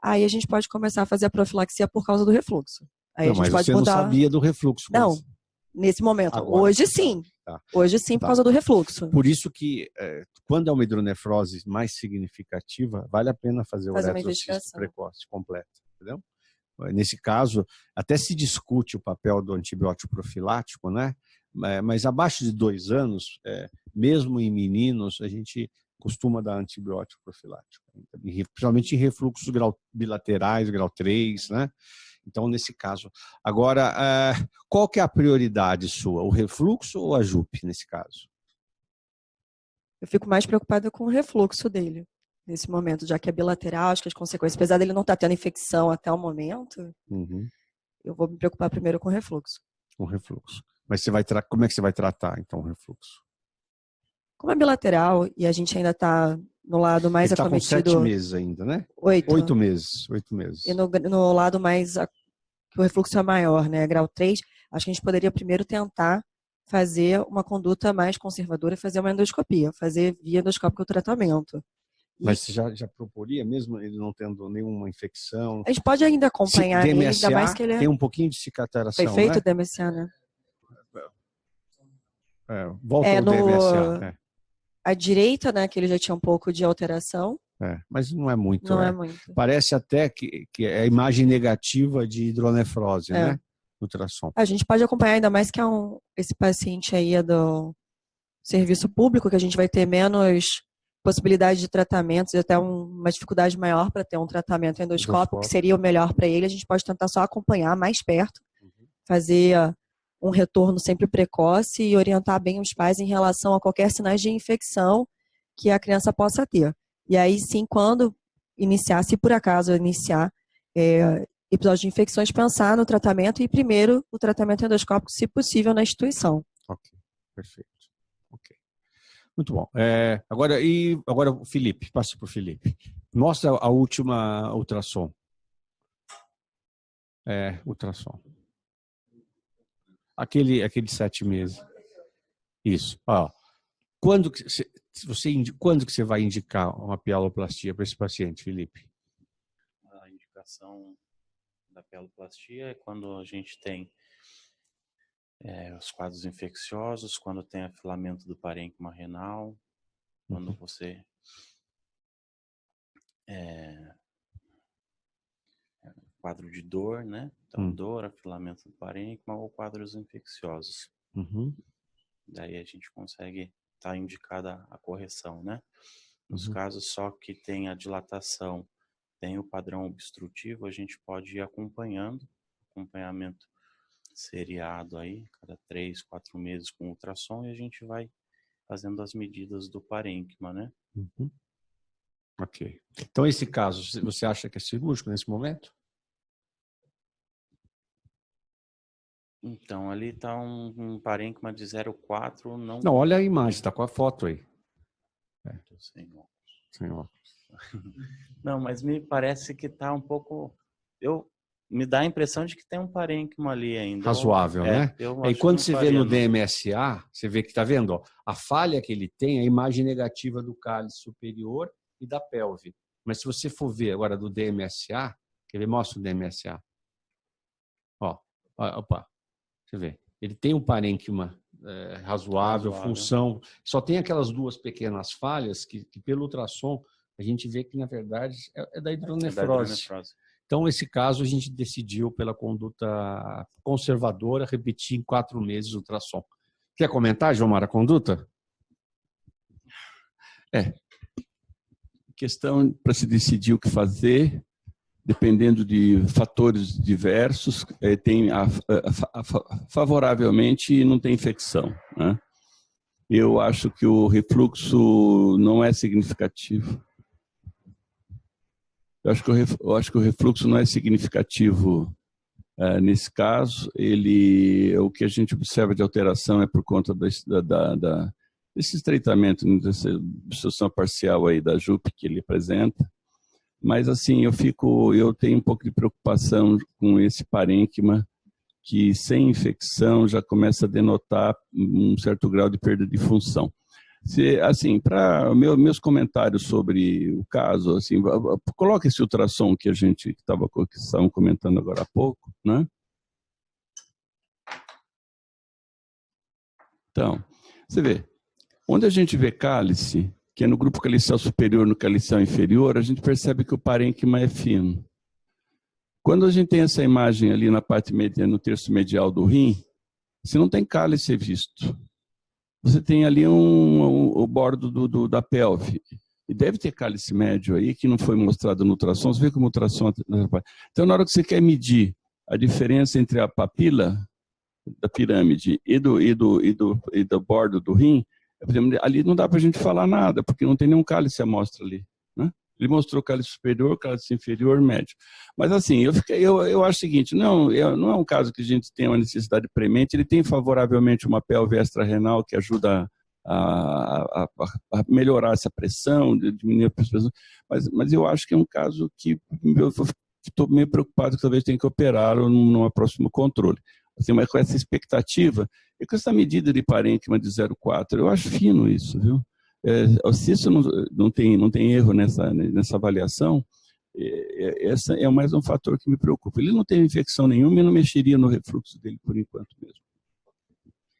Aí a gente pode começar a fazer a profilaxia por causa do refluxo. Aí não, a gente mas pode você mudar... não sabia do refluxo. Não, nesse momento. Agora, hoje sim. Tá. Hoje sim, por causa do refluxo. Por isso que, quando é uma hidronefrose mais significativa, vale a pena fazer o uretrocisto precoce completo, entendeu? nesse caso, até se discute o papel do antibiótico profilático, né? Mas abaixo de 2 anos, mesmo em meninos, a gente costuma dar antibiótico profilático, principalmente em refluxos bilaterais, grau 3, né? Então, nesse caso. Agora, qual que é a prioridade sua? O refluxo ou a JUP, nesse caso? Eu fico mais preocupada com o refluxo dele, nesse momento, já que é bilateral, acho que as consequências, apesar dele não estar tendo infecção até o momento, eu vou me preocupar primeiro com o refluxo. Com refluxo. Mas como é que você vai tratar, então, o refluxo? Como é bilateral e a gente ainda está no lado mais Ele acometido... Está com 7 meses ainda, né? 8 meses. 8 meses. E no lado mais... que o refluxo é maior, né? Grau 3, acho que a gente poderia primeiro tentar fazer uma conduta mais conservadora, fazer uma endoscopia, fazer via endoscópica o tratamento. Mas você já proporia, mesmo ele não tendo nenhuma infecção? A gente pode ainda acompanhar ele, DMSA, ainda mais que ele tem um pouquinho de cicatrização, foi feito né? o DMSA, né? Volta ao DMSA. À direita, né, que ele já tinha um pouco de alteração. Mas não é muito. Não é muito. Parece até que é a imagem negativa de hidronefrose, né? Ultrassom. A gente pode acompanhar, ainda mais que esse paciente aí é do serviço público, que a gente vai ter menos possibilidade de tratamentos e até uma dificuldade maior para ter um tratamento endoscópico, que seria o melhor para ele. A gente pode tentar só acompanhar mais perto, fazer um retorno sempre precoce e orientar bem os pais em relação a qualquer sinais de infecção que a criança possa ter. E aí sim, quando iniciar, se por acaso iniciar episódio de infecções, pensar no tratamento e primeiro o tratamento endoscópico, se possível, na instituição. Ok, perfeito. Ok. Muito bom. Agora o Felipe, passe para o Felipe. Mostra a última ultrassom. Ultrassom. Aquele 7 meses. Isso. Quando que você vai indicar uma pieloplastia para esse paciente, Felipe? A indicação da pieloplastia é quando a gente tem os quadros infecciosos, quando tem afilamento do parênquima renal, quando você quadro de dor, né? Então, dor, afilamento do parênquima ou quadros infecciosos. Daí a gente consegue estar indicada a correção, né? Nos casos só que tem a dilatação, tem o padrão obstrutivo, a gente pode ir acompanhando, acompanhamento seriado aí, cada 3, 4 meses com ultrassom, e a gente vai fazendo as medidas do parênquima, né? Ok. Então, esse caso, você acha que é cirúrgico nesse momento? Então, ali está um parênquima de 0,4. Não, olha a imagem, está com a foto aí. Sem óculos. Não, mas me parece que está um pouco... Me dá a impressão de que tem um parênquima ali ainda. Razoável, né? E quando você vê no DMSA, você vê que está vendo, a falha que ele tem é a imagem negativa do cálice superior e da pelve. Mas se você for ver agora do DMSA, quer ver? Mostra o DMSA. Opa, você vê. Ele tem um parênquima razoável, função. Só tem aquelas 2 pequenas falhas que pelo ultrassom a gente vê que, na verdade, é da hidronefrose. Então, esse caso, a gente decidiu, pela conduta conservadora, repetir em 4 meses o ultrassom. Quer comentar, João Mara, a conduta? Questão para se decidir o que fazer, dependendo de fatores diversos, tem favoravelmente não tem infecção, né? Eu acho que o refluxo não é significativo. Eu acho que o refluxo não é significativo nesse caso. O que a gente observa de alteração é por conta desse estreitamento, dessa obstrução parcial aí da JUP que ele apresenta. Mas assim, eu tenho um pouco de preocupação com esse parênquima que sem infecção já começa a denotar um certo grau de perda de função. Assim, para meus comentários sobre o caso, assim, coloca esse ultrassom que a gente estava comentando agora há pouco, né? Então, você vê, onde a gente vê cálice, que é no grupo calicial superior, no calicial inferior, a gente percebe que o parênquima é fino. Quando a gente tem essa imagem ali na parte mediana, no terço medial do rim, você não tem cálice visto. Você tem ali o bordo da pelve. E deve ter cálice médio aí, que não foi mostrado no ultrassom. Você vê como o ultrassom... Então, na hora que você quer medir a diferença entre a papila da pirâmide e do bordo do rim, ali não dá para a gente falar nada, porque não tem nenhum cálice à mostra ali. Né? Ele mostrou cálice superior, cálice inferior, médio. Mas assim, eu acho o seguinte, não é um caso que a gente tem uma necessidade premente, ele tem favoravelmente uma pelve extra-renal que ajuda a melhorar essa pressão, diminuir a pressão, mas eu acho que é um caso que eu estou meio preocupado que talvez tenha que operar num próximo controle. Assim, mas com essa expectativa, e com essa medida de parênquima de 0,4, eu acho fino isso, viu? Se isso não tem erro nessa avaliação, essa é mais um fator que me preocupa. Ele não tem infecção nenhuma e não mexeria no refluxo dele por enquanto mesmo.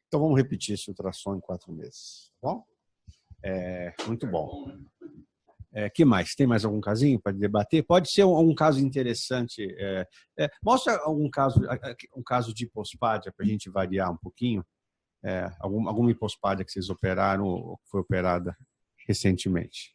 Então vamos repetir esse ultrassom em 4 meses, tá bom? Muito bom. Que mais? Tem mais algum casinho para debater? Pode ser um caso interessante. Mostra um caso de hipospádia para a gente variar um pouquinho. Alguma hipospádia que vocês operaram ou que foi operada recentemente.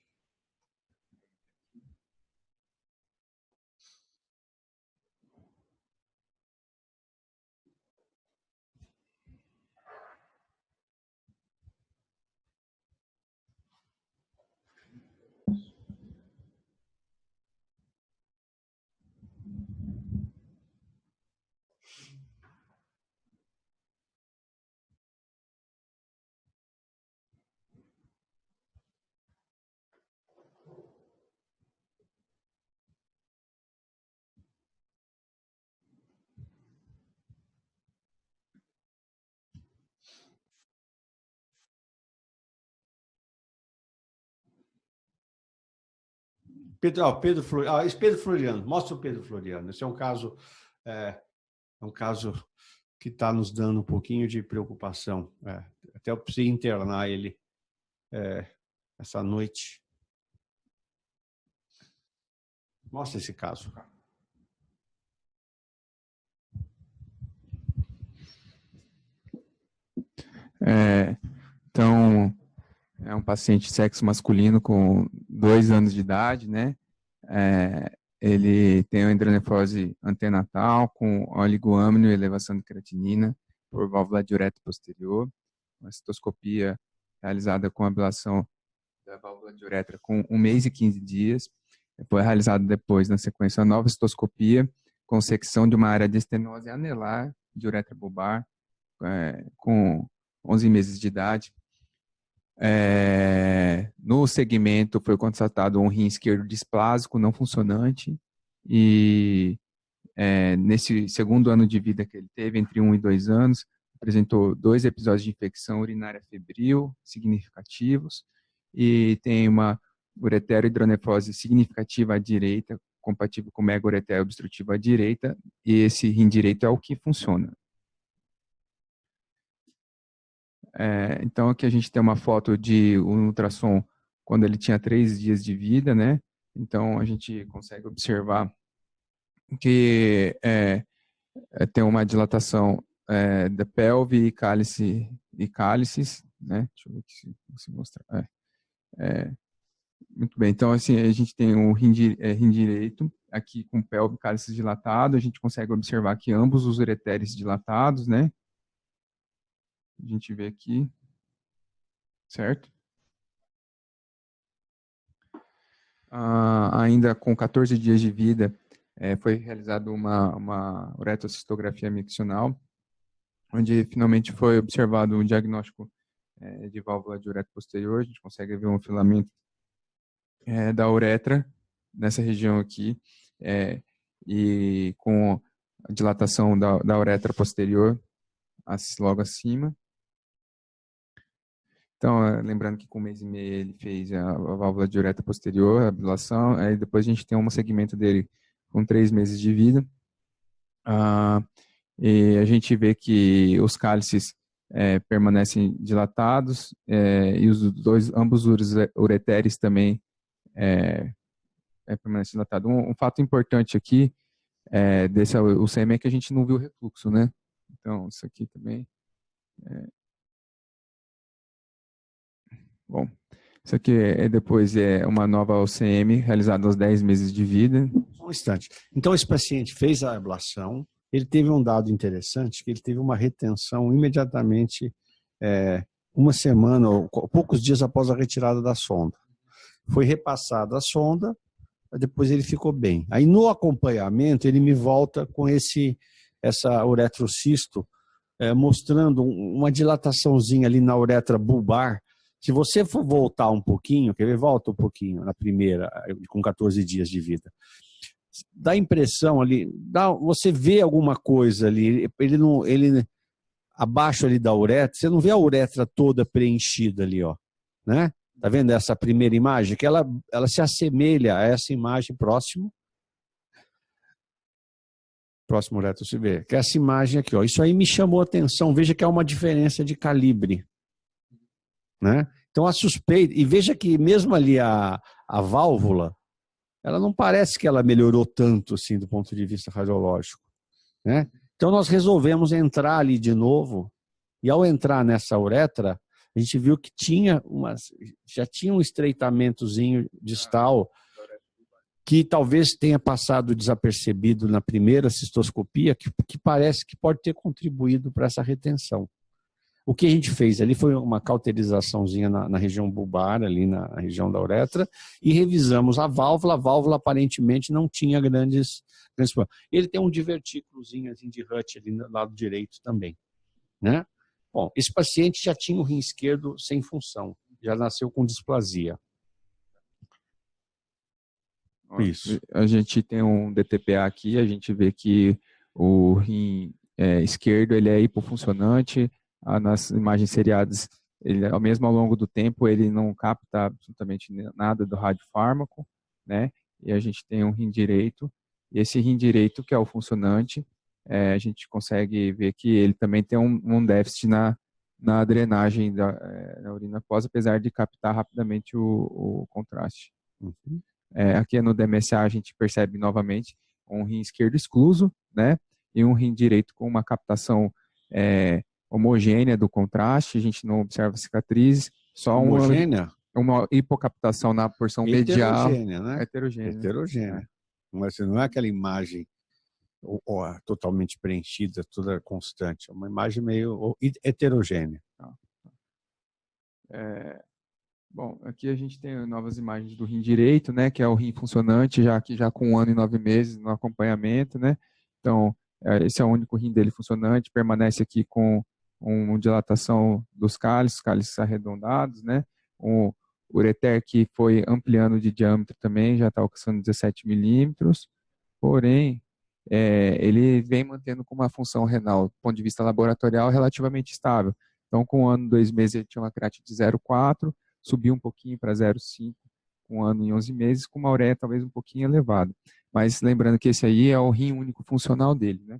Pedro Floriano. Mostra o Pedro Floriano. Esse é um caso que está nos dando um pouquinho de preocupação. Até eu precisei internar ele essa noite. Mostra esse caso. Então, é um paciente sexo masculino com 2 anos de idade, né? Ele tem uma hidronefrose antenatal com oligoâmino e elevação de creatinina por válvula de uretra posterior, uma citoscopia realizada com ablação da válvula de uretra com 1 mês e 15 dias. Foi realizada depois, na sequência, uma nova citoscopia com secção de uma área de estenose anelar de uretra bulbar com 11 meses de idade. No segmento foi constatado um rim esquerdo displásico, não funcionante, e nesse segundo ano de vida que ele teve, entre 1 e 2 anos, apresentou 2 episódios de infecção urinária febril significativos e tem uma ureterohidronefrose significativa à direita, compatível com mega-ureter obstrutivo à direita, e esse rim direito é o que funciona. Então, aqui a gente tem uma foto de um ultrassom quando ele tinha 3 dias de vida, né? Então, a gente consegue observar que tem uma dilatação da pelve e cálices, né? Deixa eu ver aqui se mostrar. Muito bem, então, assim, a gente tem o rim direito, aqui com pelve e cálices dilatado, a gente consegue observar que ambos os ureteres dilatados, né? A gente vê aqui, certo? Ainda com 14 dias de vida, foi realizada uma uretrocistografia miccional, onde finalmente foi observado um diagnóstico de válvula de uretra posterior. A gente consegue ver um filamento da uretra nessa região aqui, e com a dilatação da uretra posterior logo acima. Então, lembrando que com 1 mês e meio ele fez a válvula de uretra posterior, a ablação, aí depois a gente tem um segmento dele com 3 meses de vida. E a gente vê que os cálices permanecem dilatados, e ambos os ureteres também permanecem dilatados. Um fato importante aqui desse UCM é que a gente não viu refluxo, né? Então, isso aqui também... Bom, isso aqui depois uma nova UCM realizada aos 10 meses de vida. Só um instante. Então, esse paciente fez a ablação, ele teve um dado interessante, que ele teve uma retenção imediatamente, uma semana ou poucos dias após a retirada da sonda. Foi repassada a sonda, depois ele ficou bem. Aí, no acompanhamento, ele me volta com essa uretrocisto, mostrando uma dilataçãozinha ali na uretra bulbar. Se você for voltar um pouquinho, quer ver? Volta um pouquinho na primeira, com 14 dias de vida. Dá impressão ali, você vê alguma coisa ali, ele abaixo ali da uretra, você não vê a uretra toda preenchida ali, ó, né? Tá vendo essa primeira imagem? Que ela se assemelha a essa imagem próximo uretro se vê, que é essa imagem aqui, ó. Isso aí me chamou a atenção, veja que há uma diferença de calibre, né? Então a suspeita, e veja que mesmo ali a válvula, ela não parece que ela melhorou tanto assim do ponto de vista radiológico, né? Então nós resolvemos entrar ali de novo, e ao entrar nessa uretra, a gente viu que já tinha um estreitamentozinho distal que talvez tenha passado desapercebido na primeira cistoscopia, que parece que pode ter contribuído para essa retenção. O que a gente fez ali foi uma cauterizaçãozinha na região bulbar, ali na região da uretra, e revisamos a válvula. A válvula aparentemente não tinha grandes problemas. Ele tem um divertículozinho assim, de Hutt ali no lado direito também, né? Bom, esse paciente já tinha o rim esquerdo sem função, já nasceu com displasia. Isso. A gente tem um DTPA aqui, a gente vê que o rim esquerdo ele é hipofuncionante. Nas imagens seriadas, mesmo ao longo do tempo, ele não capta absolutamente nada do radiofármaco, né? E a gente tem um rim direito, e esse rim direito, que é o funcionante, a gente consegue ver que ele também tem um déficit na drenagem da urina aquosa, apesar de captar rapidamente o contraste. Uhum. Aqui no DMSA a gente percebe novamente um rim esquerdo excluso, né? E um rim direito com uma captação homogênea do contraste, a gente não observa cicatrizes, só uma hipocaptação na porção medial. Heterogênea, né? Heterogênea. Heterogênea. Mas não é aquela imagem totalmente preenchida, toda constante. É uma imagem meio heterogênea. Bom, aqui a gente tem novas imagens do rim direito, né, que é o rim funcionante, já com 1 ano e 9 meses no acompanhamento, né? Então, esse é o único rim dele funcionante, permanece aqui com uma dilatação dos cálices arredondados, né? O ureter que foi ampliando de diâmetro também, já está alcançando 17 milímetros, porém, ele vem mantendo com uma função renal, do ponto de vista laboratorial, relativamente estável. Então, com 1 ano e 2 meses, ele tinha uma creatinina de 0,4, subiu um pouquinho para 0,5, com 1 ano e 11 meses, com uma ureia talvez um pouquinho elevada. Mas lembrando que esse aí é o rim único funcional dele, né?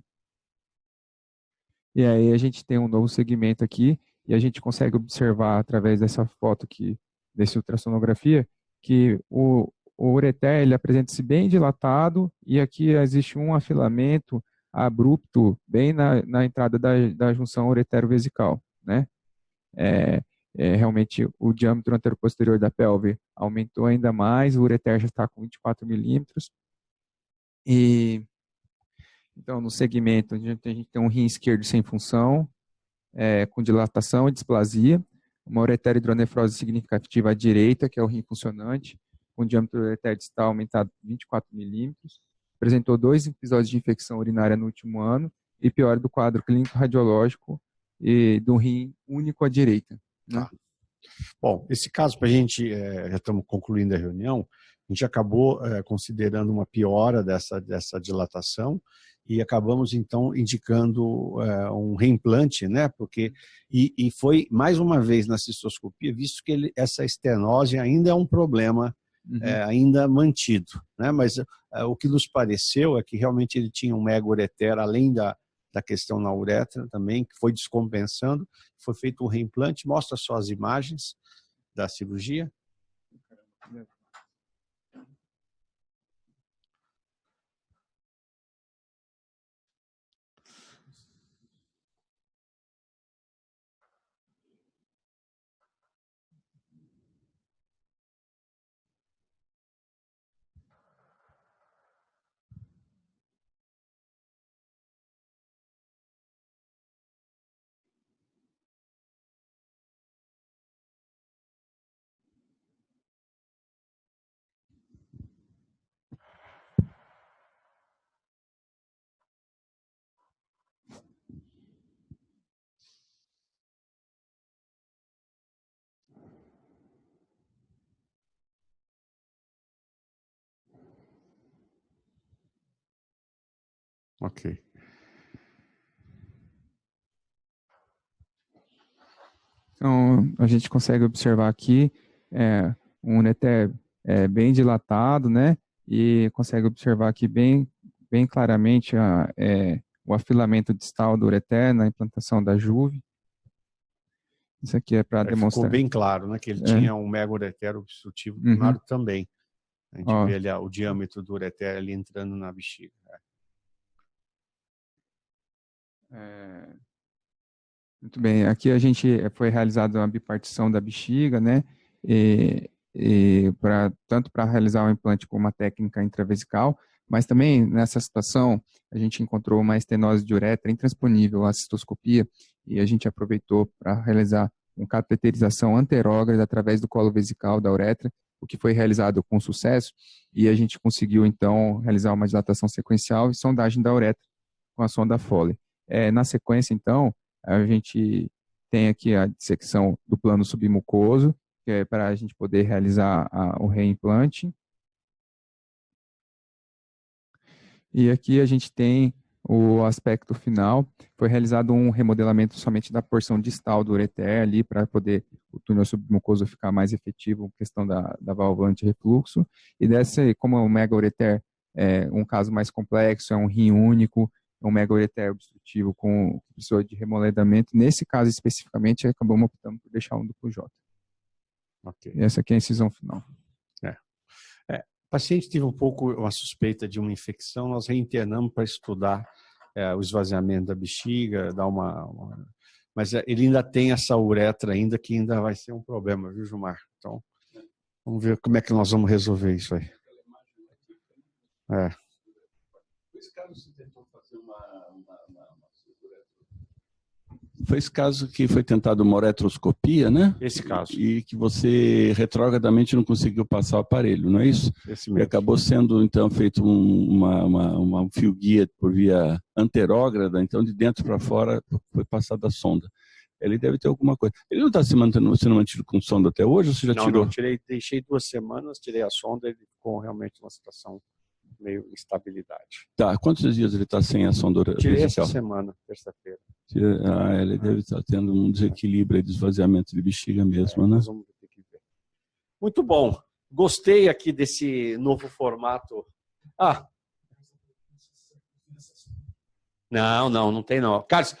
E aí a gente tem um novo segmento aqui, e a gente consegue observar através dessa foto aqui, dessa ultrassonografia, que o ureter ele apresenta-se bem dilatado, e aqui existe um afilamento abrupto bem na entrada da junção uretero-vesical, né? Realmente o diâmetro anteroposterior da pelve aumentou ainda mais, o ureter já está com 24 milímetros. E então no segmento a gente tem um rim esquerdo sem função, com dilatação e displasia, uma ureterohidronefrose significativa à direita, que é o rim funcionante, com diâmetro ureter distal aumentado 24 milímetros, apresentou 2 episódios de infecção urinária no último ano e pior do quadro clínico radiológico e do rim único à direita. Né? Bom, esse caso, para a gente, já estamos concluindo a reunião, a gente acabou considerando uma piora dessa dilatação e acabamos, então, indicando um reimplante, né? Porque, e foi, mais uma vez, na cistoscopia, visto que essa estenose ainda é um problema ainda mantido, né? Mas o que nos pareceu é que realmente ele tinha um mega-ureter, além da questão na uretra também, que foi descompensando, foi feito um reimplante. Mostra só as imagens da cirurgia. Ok. Então, a gente consegue observar aqui um ureter bem dilatado, né? E consegue observar aqui bem claramente o afilamento distal do ureter na implantação da juve. Isso aqui é para demonstrar. Ficou bem claro, né? Que ele tinha um mega-ureter obstrutivo primário também. A gente vê ali o diâmetro do ureter ali entrando na bexiga. Muito bem, aqui a gente foi realizada uma bipartição da bexiga, né? Tanto para realizar o implante com uma técnica intravesical, mas também nessa situação a gente encontrou uma estenose de uretra intransponível à cistoscopia e a gente aproveitou para realizar uma cateterização anterógrada através do colo vesical da uretra, o que foi realizado com sucesso, e a gente conseguiu então realizar uma dilatação sequencial e sondagem da uretra com a sonda Foley. Na sequência, então, a gente tem aqui a dissecção do plano submucoso, que é para a gente poder realizar o reimplante. E aqui a gente tem o aspecto final. Foi realizado um remodelamento somente da porção distal do ureter ali, para poder o túnel submucoso ficar mais efetivo, questão da válvula anti-refluxo. E como o mega-ureter é um caso mais complexo, é um rim único, um mega-ureter obstrutivo com precisou de remodelamento. Nesse caso especificamente, acabamos optando por deixar um duplo J. Okay. E essa aqui é a incisão final. O paciente teve uma suspeita de uma infecção, nós reinternamos para estudar o esvaziamento da bexiga, mas ele ainda tem essa uretra ainda, que ainda vai ser um problema, viu, Gilmar? Então, vamos ver como é que nós vamos resolver isso aí. Esse caso você tentou fazer Foi esse caso que foi tentado uma uretroscopia, né? Esse caso. E que você retrogradamente não conseguiu passar o aparelho, não é isso? Esse mesmo. E acabou sendo, então, feito um fio guia por via anterógrada, então de dentro para fora foi passada a sonda. Ele deve ter alguma coisa. Ele não está sendo mantido com sonda até hoje ou você já tirou? Não, deixei 2 semanas, tirei a sonda e ele ficou realmente numa situação meio instabilidade. Tá, quantos dias ele está sem a sonda vesical? Tirei essa semana, terça-feira. Ele deve estar tendo um desequilíbrio de esvaziamento de bexiga mesmo, né? Vamos ter que ver. Muito bom. Gostei aqui desse novo formato. Não tem não. Carlos,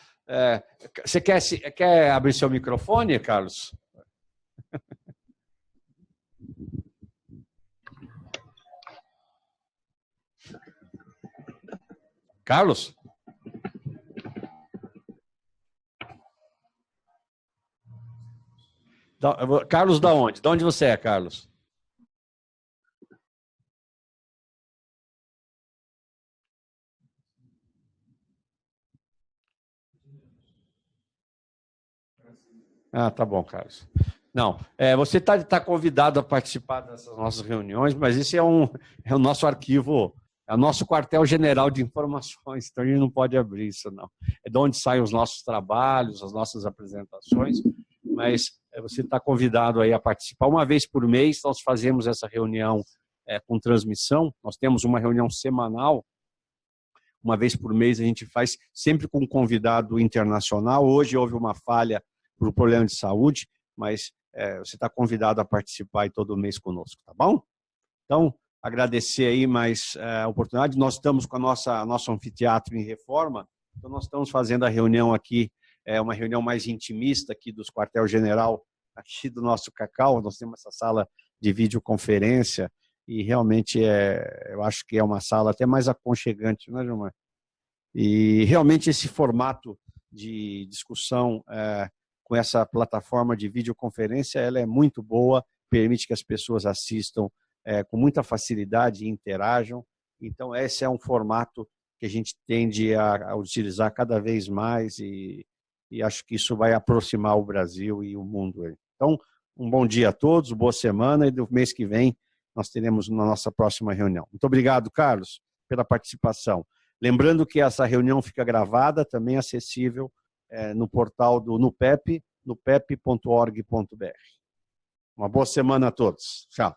você quer abrir seu microfone, Carlos? Carlos? Carlos, da onde? De onde você é, Carlos? Tá bom, Carlos. Não, você está convidado a participar dessas nossas reuniões, mas esse é o nosso arquivo, é o nosso quartel-general de informações, então a gente não pode abrir isso, não. É de onde saem os nossos trabalhos, as nossas apresentações, mas você está convidado aí a participar. Uma vez por mês nós fazemos essa reunião com transmissão, nós temos uma reunião semanal, uma vez por mês a gente faz sempre com um convidado internacional. Hoje houve uma falha por um problema de saúde, mas você está convidado a participar aí todo mês conosco, tá bom? Então, agradecer aí mais a oportunidade. Nós estamos com nosso anfiteatro em reforma, então nós estamos fazendo a reunião aqui, uma reunião mais intimista aqui dos quartel-general, aqui do nosso Cacau. Nós temos essa sala de videoconferência e realmente eu acho que é uma sala até mais aconchegante, né, Gilmar? E realmente esse formato de discussão com essa plataforma de videoconferência, ela é muito boa, permite que as pessoas assistam com muita facilidade e interajam. Então, esse é um formato que a gente tende a utilizar cada vez mais e acho que isso vai aproximar o Brasil e o mundo. Então, um bom dia a todos, boa semana, e do mês que vem nós teremos na nossa próxima reunião. Muito obrigado, Carlos, pela participação. Lembrando que essa reunião fica gravada, também acessível no portal do NUPEP, nupep.org.br. Uma boa semana a todos. Tchau.